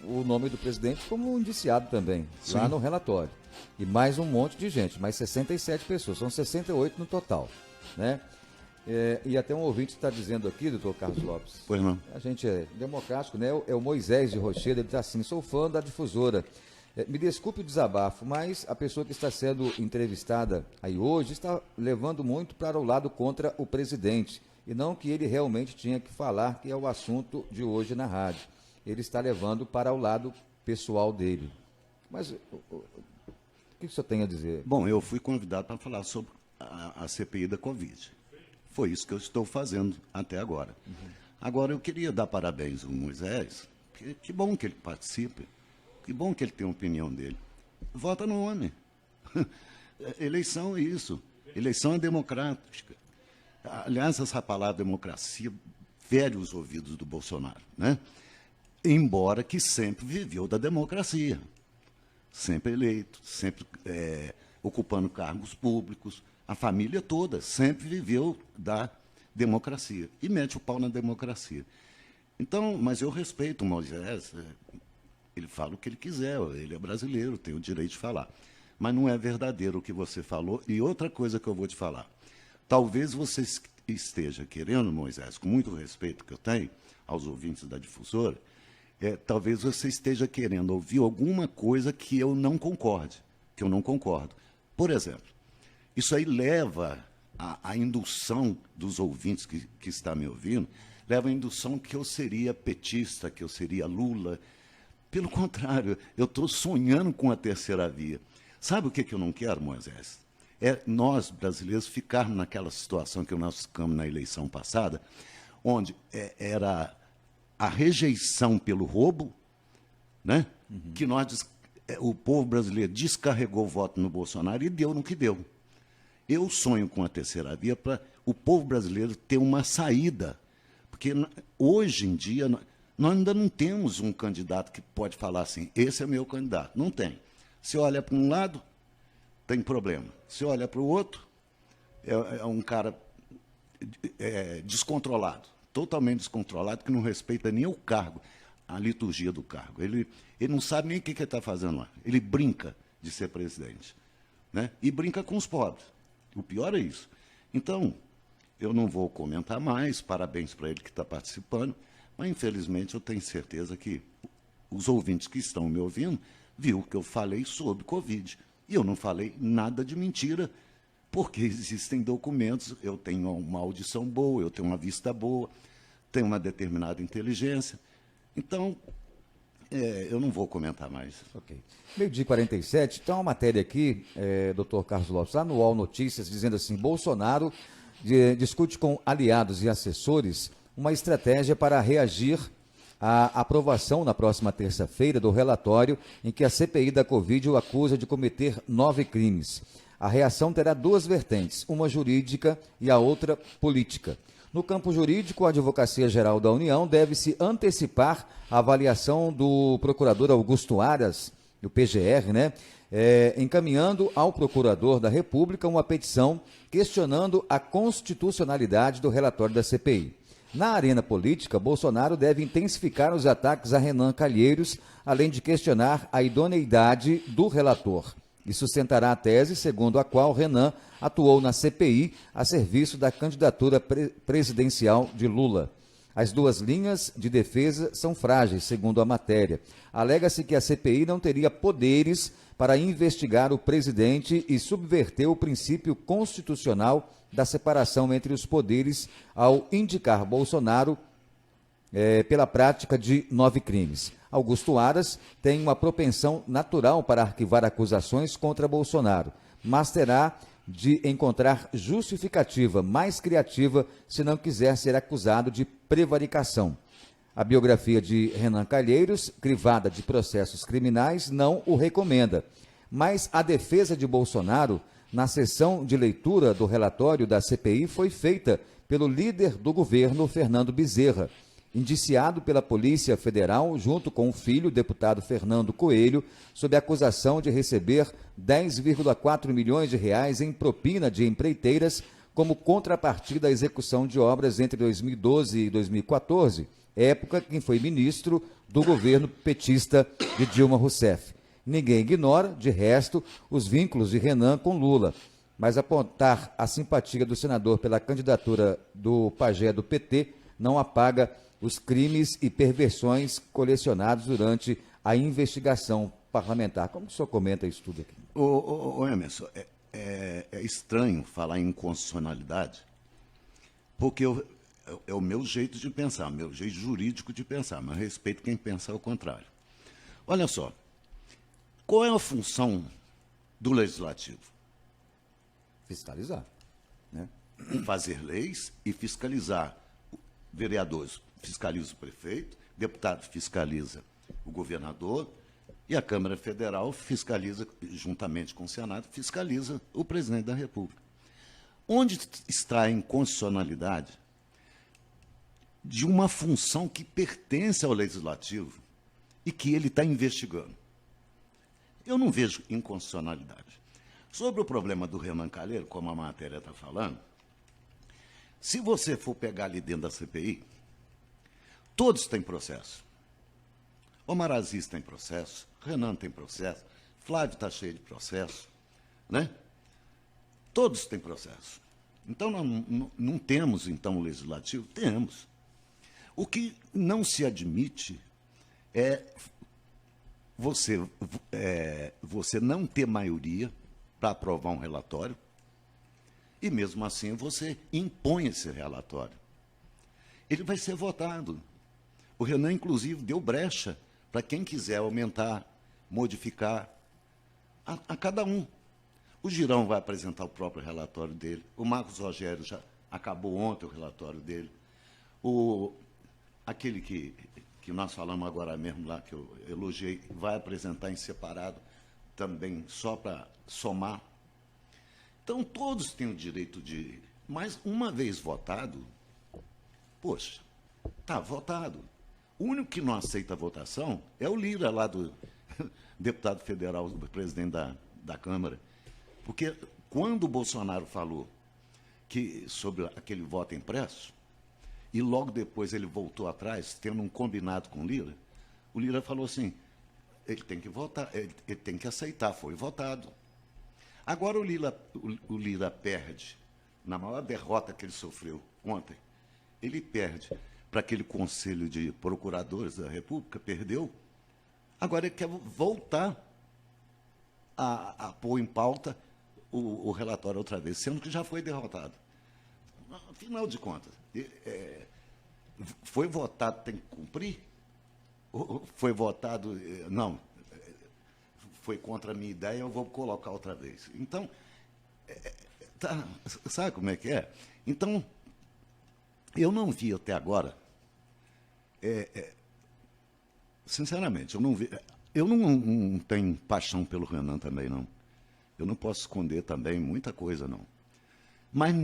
o nome do presidente como indiciado também, Sim. lá no relatório. E mais um monte de gente, mais 67 pessoas, são 68 no total, né? E até um ouvinte está dizendo aqui, doutor Carlos Lopes, pois não. A gente é democrático, né? É o Moisés de Rochedo, ele está assim, sou fã da Difusora. Me desculpe o desabafo, mas a pessoa que está sendo entrevistada aí hoje está levando muito para o lado contra o presidente, e não que ele realmente tinha que falar, que é o assunto de hoje na rádio. Ele está levando para o lado pessoal dele. Mas o que o senhor tem a dizer? Bom, eu fui convidado para falar sobre a CPI da Covid. Foi isso que eu estou fazendo até agora. Agora, eu queria dar parabéns ao Moisés, que bom que ele participe. Que bom que ele tem a opinião dele. Vota no homem. Eleição é isso. Eleição é democrática. Aliás, essa palavra democracia fere os ouvidos do Bolsonaro, né? Embora que sempre viveu da democracia. Sempre eleito, sempre ocupando cargos públicos. A família toda sempre viveu da democracia. E mete o pau na democracia. Então, mas eu respeito o Moisés. Ele fala o que ele quiser, ele é brasileiro, tem o direito de falar. Mas não é verdadeiro o que você falou. E outra coisa que eu vou te falar. Talvez você esteja querendo, Moisés, com muito respeito que eu tenho aos ouvintes da Difusora, talvez você esteja querendo ouvir alguma coisa que eu não concorde, que eu não concordo. Por exemplo, isso aí leva a indução dos ouvintes que está me ouvindo, leva a indução que eu seria petista, que eu seria Lula. Pelo contrário, eu estou sonhando com a terceira via. Sabe o que eu não quero, Moisés? É nós, brasileiros, ficarmos naquela situação que nós ficamos na eleição passada, onde era a rejeição pelo roubo, né? Que o povo brasileiro descarregou o voto no Bolsonaro e deu no que deu. Eu sonho com a terceira via para o povo brasileiro ter uma saída, porque hoje em dia nós ainda não temos um candidato que pode falar assim, esse é meu candidato. Não tem. Se olha para um lado, tem problema. Se olha para o outro, é um cara descontrolado, totalmente descontrolado, que não respeita nem o cargo, a liturgia do cargo. Ele não sabe nem o que ele está fazendo lá. Ele brinca de ser presidente, né? E brinca com os pobres. O pior é isso. Então, eu não vou comentar mais, parabéns para ele que está participando, mas, infelizmente, eu tenho certeza que os ouvintes que estão me ouvindo viu que eu falei sobre Covid. E eu não falei nada de mentira, porque existem documentos, eu tenho uma audição boa, eu tenho uma vista boa, tenho uma determinada inteligência. Então, eu não vou comentar mais. Ok. Meio-dia 47, tem uma matéria aqui, doutor Carlos Lopes, lá no UOL Notícias, dizendo assim, Bolsonaro discute com aliados e assessores uma estratégia para reagir à aprovação na próxima terça-feira do relatório em que a CPI da Covid o acusa de cometer 9 crimes. A reação terá duas vertentes, uma jurídica e a outra política. No campo jurídico, a Advocacia Geral da União deve se antecipar à avaliação do procurador Augusto Aras, do PGR, né? Encaminhando ao procurador da República uma petição questionando a constitucionalidade do relatório da CPI. Na arena política, Bolsonaro deve intensificar os ataques a Renan Calheiros, além de questionar a idoneidade do relator. E sustentará a tese segundo a qual Renan atuou na CPI a serviço da candidatura presidencial de Lula. As duas linhas de defesa são frágeis, segundo a matéria. Alega-se que a CPI não teria poderes para investigar o presidente e subverter o princípio constitucional da separação entre os poderes ao indicar Bolsonaro pela prática de 9 crimes. Augusto Aras tem uma propensão natural para arquivar acusações contra Bolsonaro, mas terá de encontrar justificativa mais criativa se não quiser ser acusado de prevaricação. A biografia de Renan Calheiros, crivada de processos criminais, não o recomenda. Mas a defesa de Bolsonaro, na sessão de leitura do relatório da CPI, foi feita pelo líder do governo, Fernando Bezerra, indiciado pela Polícia Federal, junto com o filho, o deputado Fernando Coelho, sob acusação de receber 10,4 milhões de reais em propina de empreiteiras como contrapartida à execução de obras entre 2012 e 2014, época em que foi ministro do governo petista de Dilma Rousseff. Ninguém ignora, de resto, os vínculos de Renan com Lula, mas apontar a simpatia do senador pela candidatura do pajé do PT não apaga os crimes e perversões colecionados durante a investigação parlamentar. Como que o senhor comenta isso tudo aqui? Ô Emerson, é estranho falar em inconstitucionalidade, porque é o meu jeito de pensar, o meu jeito jurídico de pensar, mas respeito quem pensa ao contrário. Olha só, qual é a função do Legislativo? Fiscalizar, né? Fazer leis e fiscalizar. Vereadores fiscaliza o prefeito, deputado fiscaliza o governador e a Câmara Federal fiscaliza, juntamente com o Senado, fiscaliza o presidente da República. Onde está a inconstitucionalidade de uma função que pertence ao Legislativo e que ele está investigando? Eu não vejo inconstitucionalidade. Sobre o problema do Renan Calheiros, como a matéria está falando, se você for pegar ali dentro da CPI, todos têm processo. Omar Aziz tem processo, Renan tem processo, Flávio está cheio de processo, né? Todos têm processo. Então, não temos, então, o Legislativo? Temos. O que não se admite é você não ter maioria para aprovar um relatório, e mesmo assim você impõe esse relatório. Ele vai ser votado. O Renan, inclusive, deu brecha para quem quiser aumentar, modificar, a cada um. O Girão vai apresentar o próprio relatório dele. O Marcos Rogério já acabou ontem o relatório dele. Aquele que nós falamos agora mesmo lá, que eu elogiei, vai apresentar em separado também, só para somar. Então, todos têm o direito de... Mas, uma vez votado, poxa, está votado. O único que não aceita a votação é o Lira, lá do deputado federal, do presidente da Câmara. Porque quando o Bolsonaro falou sobre aquele voto impresso, e logo depois ele voltou atrás, tendo um combinado com o Lira falou assim, ele tem que votar, ele tem que aceitar, foi votado. Agora o Lira perde, na maior derrota que ele sofreu ontem, ele perde para aquele Conselho de Procuradores da República, perdeu. Agora ele quer voltar a pôr em pauta o relatório outra vez, sendo que já foi derrotado. Afinal de contas, foi votado, tem que cumprir? Foi votado, não, foi contra a minha ideia, eu vou colocar outra vez. Então, sabe como é que é? Então, eu não vi até agora, sinceramente, eu não tenho paixão pelo Renan também, não. Eu não posso esconder também muita coisa, não. Mas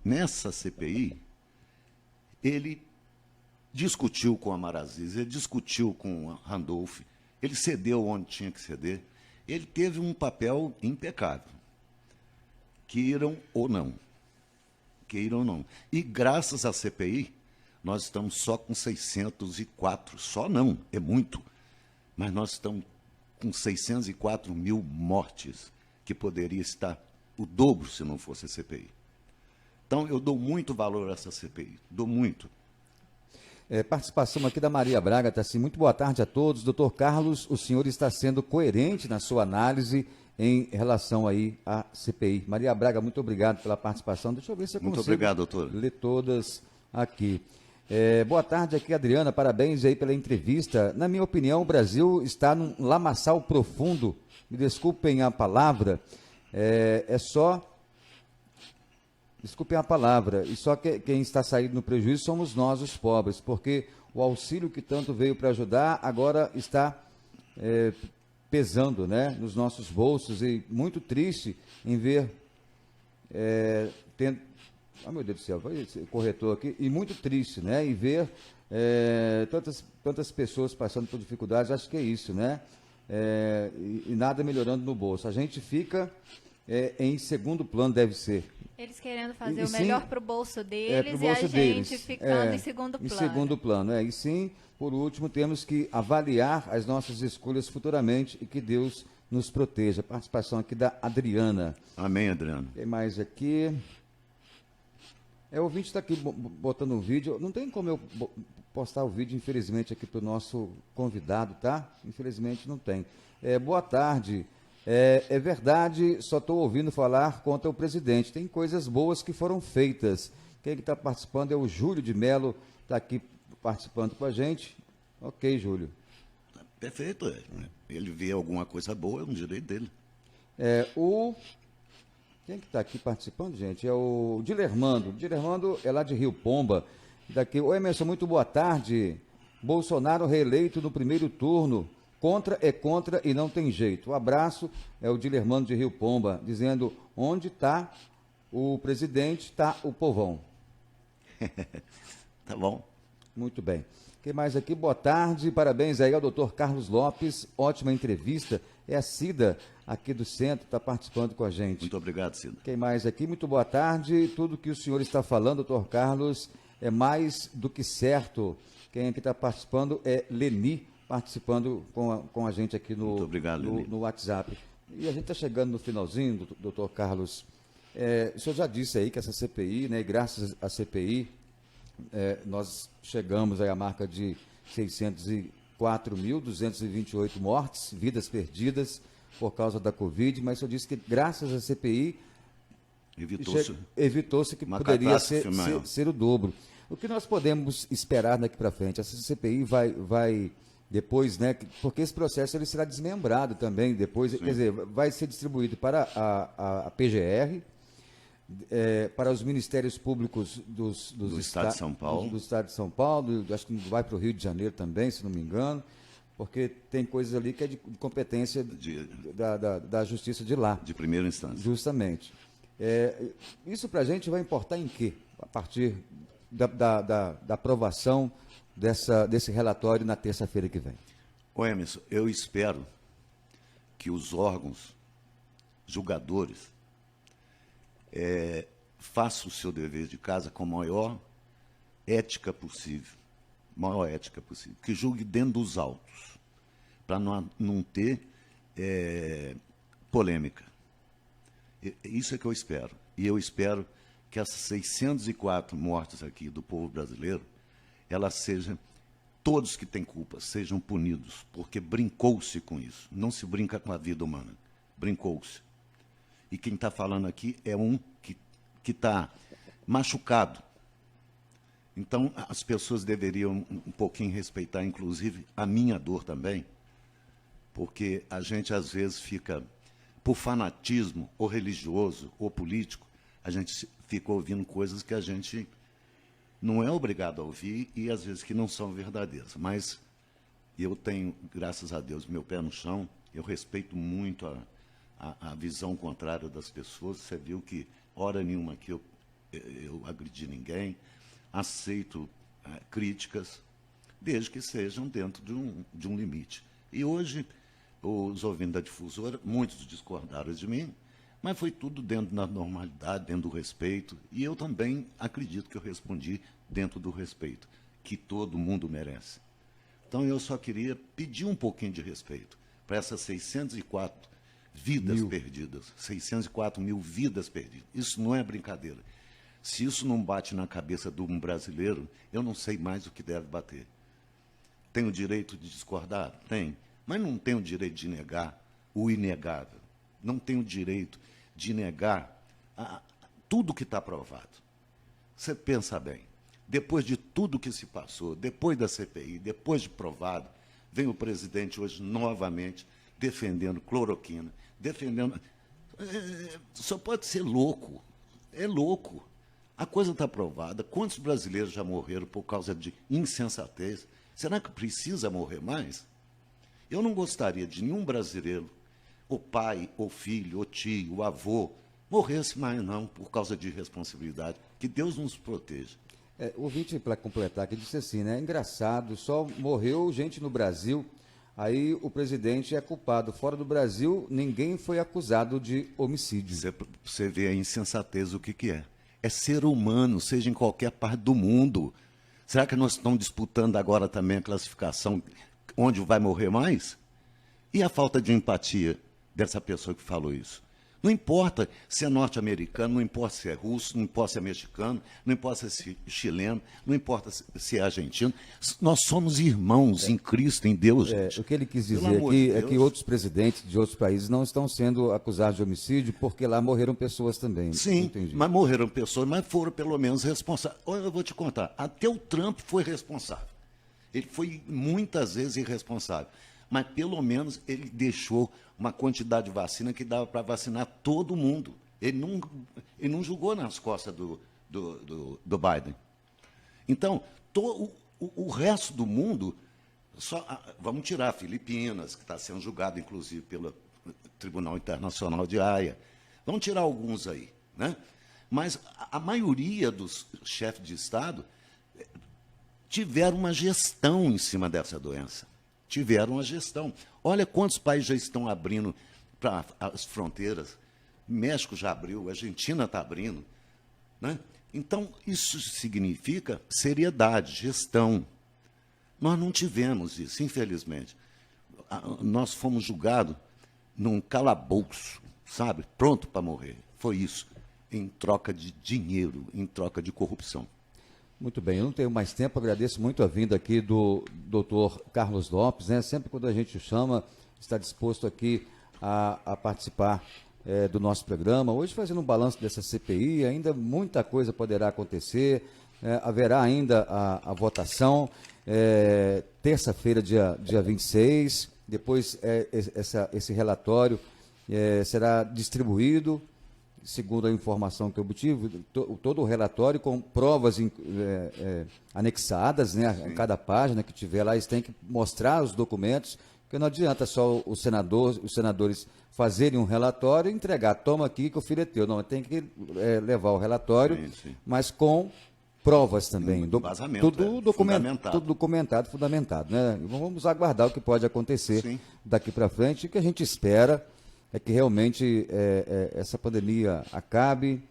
nessa CPI, ele discutiu com a Omar Aziz, ele discutiu com a Randolph, ele cedeu onde tinha que ceder, ele teve um papel impecável, queiram ou não. E graças à CPI, nós estamos só com 604, só não, é muito, mas nós estamos com 604 mil mortes, que poderia estar o dobro se não fosse a CPI. Então, eu dou muito valor a essa CPI, dou muito. Participação aqui da Maria Braga, tá assim, muito boa tarde a todos. Doutor Carlos, o senhor está sendo coerente na sua análise em relação aí à CPI. Maria Braga, muito obrigado pela participação. Deixa eu ver se eu consigo Muito obrigado, doutor. ler todas aqui. Boa tarde aqui, Adriana, parabéns aí pela entrevista. Na minha opinião, o Brasil está num lamaçal profundo, me desculpem a palavra, desculpem a palavra, e só quem está saindo no prejuízo somos nós, os pobres, porque o auxílio que tanto veio para ajudar agora está pesando, né, nos nossos bolsos, e muito triste em ver, meu Deus do céu, vai esse corretor aqui, e muito triste, né, em ver tantas pessoas passando por dificuldades, acho que é isso, né, e nada melhorando no bolso. A gente fica em segundo plano, deve ser. Eles querendo fazer o melhor para o bolso deles pro bolso e a deles. gente ficando em segundo plano. Em segundo plano, E sim, por último, temos que avaliar as nossas escolhas futuramente e que Deus nos proteja. Participação aqui da Adriana. Amém, Adriana. Tem mais aqui. O ouvinte está aqui botando um vídeo. Não tem como eu postar o vídeo, infelizmente, aqui para o nosso convidado, tá? Infelizmente não tem. Boa tarde. É verdade, só estou ouvindo falar contra o presidente. Tem coisas boas que foram feitas. Quem está participando é o Júlio de Melo, está aqui participando com a gente. Ok, Júlio. Perfeito. Ele vê alguma coisa boa, é um direito dele. Quem que está aqui participando, gente? É o Dilermando. Dilermando é lá de Rio Pomba. Daqui. Oi, Emerson, muito boa tarde. Bolsonaro reeleito no primeiro turno. Contra é contra e não tem jeito. Um abraço, é o Dilermando de Rio Pomba, dizendo: onde está o presidente, está o povão. Tá bom. Muito bem. Quem mais aqui? Boa tarde, parabéns aí ao doutor Carlos Lopes, ótima entrevista. É a Cida, aqui do centro, está participando com a gente. Muito obrigado, Cida. Quem mais aqui? Muito boa tarde. Tudo que o senhor está falando, doutor Carlos, é mais do que certo. Quem aqui está participando é Leni, participando com a gente aqui no WhatsApp. E a gente está chegando no finalzinho, doutor Carlos. O senhor já disse aí que essa CPI, né, e graças à CPI, nós chegamos aí à marca de 604.228 mortes, vidas perdidas por causa da Covid, mas o senhor disse que graças à CPI evitou-se que poderia ser o dobro. O que nós podemos esperar daqui para frente? Essa CPI vai depois, né, porque esse processo ele será desmembrado também depois, quer dizer, vai ser distribuído para a PGR, para os ministérios públicos do Estado de São Paulo. Do Estado de São Paulo, acho que vai para o Rio de Janeiro também, se não me engano, porque tem coisas ali que é de competência da Justiça de lá. De primeira instância. Justamente. Isso para a gente vai importar em quê? A partir da aprovação desse relatório na terça-feira que vem. Ô Emerson, eu espero que os órgãos julgadores façam o seu dever de casa com a maior ética possível, que julgue dentro dos autos, para não ter polêmica. Isso é que eu espero. E eu espero que essas 604 mortes aqui do povo brasileiro, elas sejam, todos que têm culpa, sejam punidos, porque brincou-se com isso. Não se brinca com a vida humana, brincou-se. E quem está falando aqui é um que está machucado. Então, as pessoas deveriam um pouquinho respeitar, inclusive, a minha dor também, porque a gente, às vezes, fica, por fanatismo, ou religioso, ou político, a gente fica ouvindo coisas que a gente não é obrigado a ouvir e, às vezes, que não são verdadeiras. Mas eu tenho, graças a Deus, meu pé no chão, eu respeito muito a visão contrária das pessoas. Você viu que, hora nenhuma, que eu agredi ninguém, aceito críticas, desde que sejam dentro de um limite. E hoje, os ouvintes da difusora, muitos discordaram de mim, mas foi tudo dentro da normalidade, dentro do respeito, e eu também acredito que eu respondi dentro do respeito, que todo mundo merece. Então eu só queria pedir um pouquinho de respeito para essas 604 vidas perdidas, 604 mil vidas perdidas. Isso não é brincadeira. Se isso não bate na cabeça de um brasileiro, eu não sei mais o que deve bater. Tem o direito de discordar? Tem. Mas não tem o direito de negar o inegável. Não tem o direito de negar tudo que está provado. Você pensa bem, depois de tudo que se passou, depois da CPI, depois de provado, vem o presidente hoje novamente defendendo cloroquina, defendendo... Só pode ser louco. É louco. A coisa está provada. Quantos brasileiros já morreram por causa de insensatez? Será que precisa morrer mais? Eu não gostaria de nenhum brasileiro, o pai, o filho, o tio, o avô, morresse mais, não, por causa de irresponsabilidade. Que Deus nos proteja. O ouvinte, para completar, que disse assim, né? Engraçado, só morreu gente no Brasil, aí o presidente é culpado. Fora do Brasil, ninguém foi acusado de homicídio. Você vê a insensatez, o que é. É ser humano, seja em qualquer parte do mundo. Será que nós estamos disputando agora também a classificação onde vai morrer mais? E a falta de empatia dessa pessoa que falou isso? Não importa se é norte-americano, não importa se é russo, não importa se é mexicano, não importa se é chileno, não importa se é argentino. Nós somos irmãos em Cristo, em Deus, gente. O que ele quis dizer aqui é que outros presidentes de outros países não estão sendo acusados de homicídio porque lá morreram pessoas também. Sim, mas morreram pessoas, mas foram pelo menos responsáveis. Olha, eu vou te contar, até o Trump foi responsável. Ele foi muitas vezes irresponsável. Mas pelo menos ele deixou uma quantidade de vacina que dava para vacinar todo mundo. Ele não jogou nas costas do Biden. Então, o resto do mundo, vamos tirar Filipinas, que está sendo julgado, inclusive, pelo Tribunal Internacional de Haia. Vamos tirar alguns aí, né? Mas a maioria dos chefes de Estado tiveram uma gestão em cima dessa doença. Tiveram a gestão. Olha quantos países já estão abrindo para as fronteiras. México já abriu, a Argentina está abrindo. Né? Então, isso significa seriedade, gestão. Nós não tivemos isso, infelizmente. Nós fomos julgados num calabouço, sabe? Pronto para morrer. Foi isso, em troca de dinheiro, em troca de corrupção. Muito bem, eu não tenho mais tempo, agradeço muito a vinda aqui do Dr. Carlos Lopes, né? Sempre quando a gente chama, está disposto aqui a participar do nosso programa. Hoje fazendo um balanço dessa CPI, ainda muita coisa poderá acontecer, haverá ainda a votação, terça-feira, dia 26, depois esse relatório será distribuído. Segundo a informação que eu obtive, todo o relatório com provas anexadas, né, em cada página que tiver lá, eles têm que mostrar os documentos, porque não adianta só os senadores fazerem um relatório e entregar, toma aqui que o filho é teu. Não, tem que levar o relatório, sim. Mas com provas também. Tudo documentado, fundamentado. Né? Vamos aguardar o que pode acontecer daqui para frente, e o que a gente espera é que realmente essa pandemia acabe,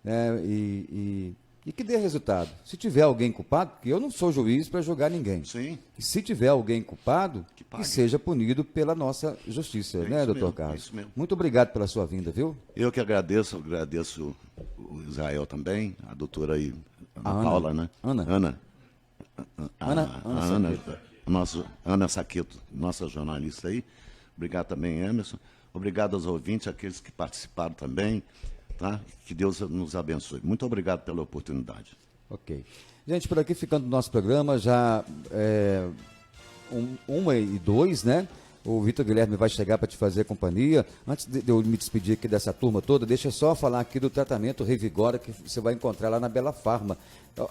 né, e que dê resultado. Se tiver alguém culpado, porque eu não sou juiz para julgar ninguém. Sim. E se tiver alguém culpado, que seja punido pela nossa justiça, né, doutor Carlos? Isso mesmo. Muito obrigado pela sua vinda, viu? Eu que agradeço o Israel também, a doutora aí, Paula, né? Ana Saqueto, nossa jornalista aí. Obrigado também, Emerson. Obrigado aos ouvintes, aqueles que participaram também, tá? Que Deus nos abençoe. Muito obrigado pela oportunidade. Ok. Gente, por aqui ficando o nosso programa, já 1h02, né? O Vitor Guilherme vai chegar para te fazer companhia. Antes de eu me despedir aqui dessa turma toda, deixa eu só falar aqui do tratamento Revigora que você vai encontrar lá na Bela Farma.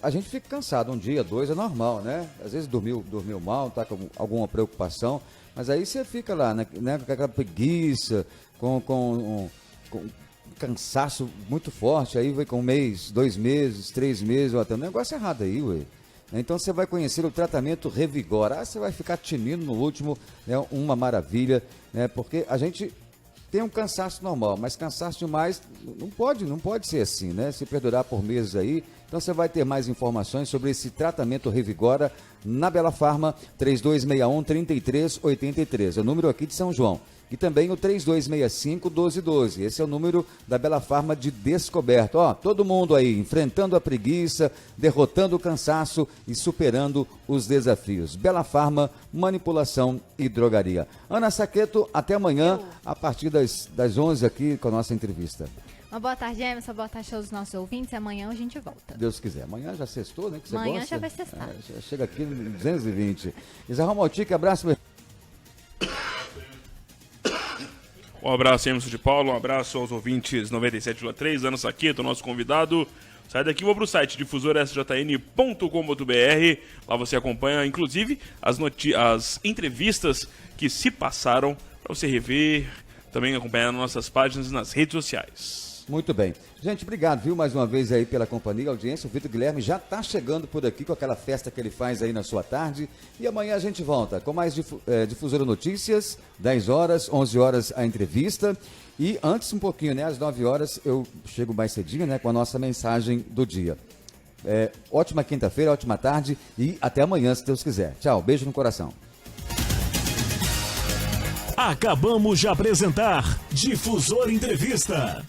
A gente fica cansado, um dia, dois, é normal, né? Às vezes dormiu mal, está com alguma preocupação, mas aí você fica lá, né, com aquela preguiça, com cansaço muito forte, aí vai com 1 mês, 2 meses, 3 meses, ou até um negócio errado aí, ué. Então você vai conhecer o tratamento Revigora. Você vai ficar tinindo no último, né, uma maravilha, né, porque a gente tem um cansaço normal, mas cansaço demais não pode ser assim, né? Se perdurar por meses aí. Então você vai ter mais informações sobre esse tratamento Revigora na Bela Farma, 3261-3383. É o número aqui de São João. E também o 3265-1212. Esse é o número da Bela Farma de Descoberto. Ó, todo mundo aí enfrentando a preguiça, derrotando o cansaço e superando os desafios. Bela Farma, manipulação e drogaria. Ana Saqueto, até amanhã, a partir das 11 aqui com a nossa entrevista. Uma boa tarde, Emerson. Boa tarde a todos os nossos ouvintes. Amanhã a gente volta. Deus quiser. Amanhã já sextou, né? Que você amanhã gosta? Já vai sextar. Já chega aqui no 220. Israel Maltic, abraço. Um abraço, Emerson de Paulo. Um abraço aos ouvintes 97,3. Ana Saqueto, nosso convidado. Sai daqui, vou para o site difusorsjn.com.br. Lá você acompanha, inclusive, as entrevistas que se passaram para você rever, também acompanhar nossas páginas nas redes sociais. Muito bem. Gente, obrigado, viu, mais uma vez aí pela companhia, audiência. O Vitor Guilherme já está chegando por aqui com aquela festa que ele faz aí na sua tarde. E amanhã a gente volta com mais Difusora Notícias, 10 horas, 11 horas a entrevista. E antes um pouquinho, né, às 9 horas eu chego mais cedinho, né, com a nossa mensagem do dia. Ótima quinta-feira, ótima tarde e até amanhã, se Deus quiser. Tchau, beijo no coração. Acabamos de apresentar Difusor Entrevista.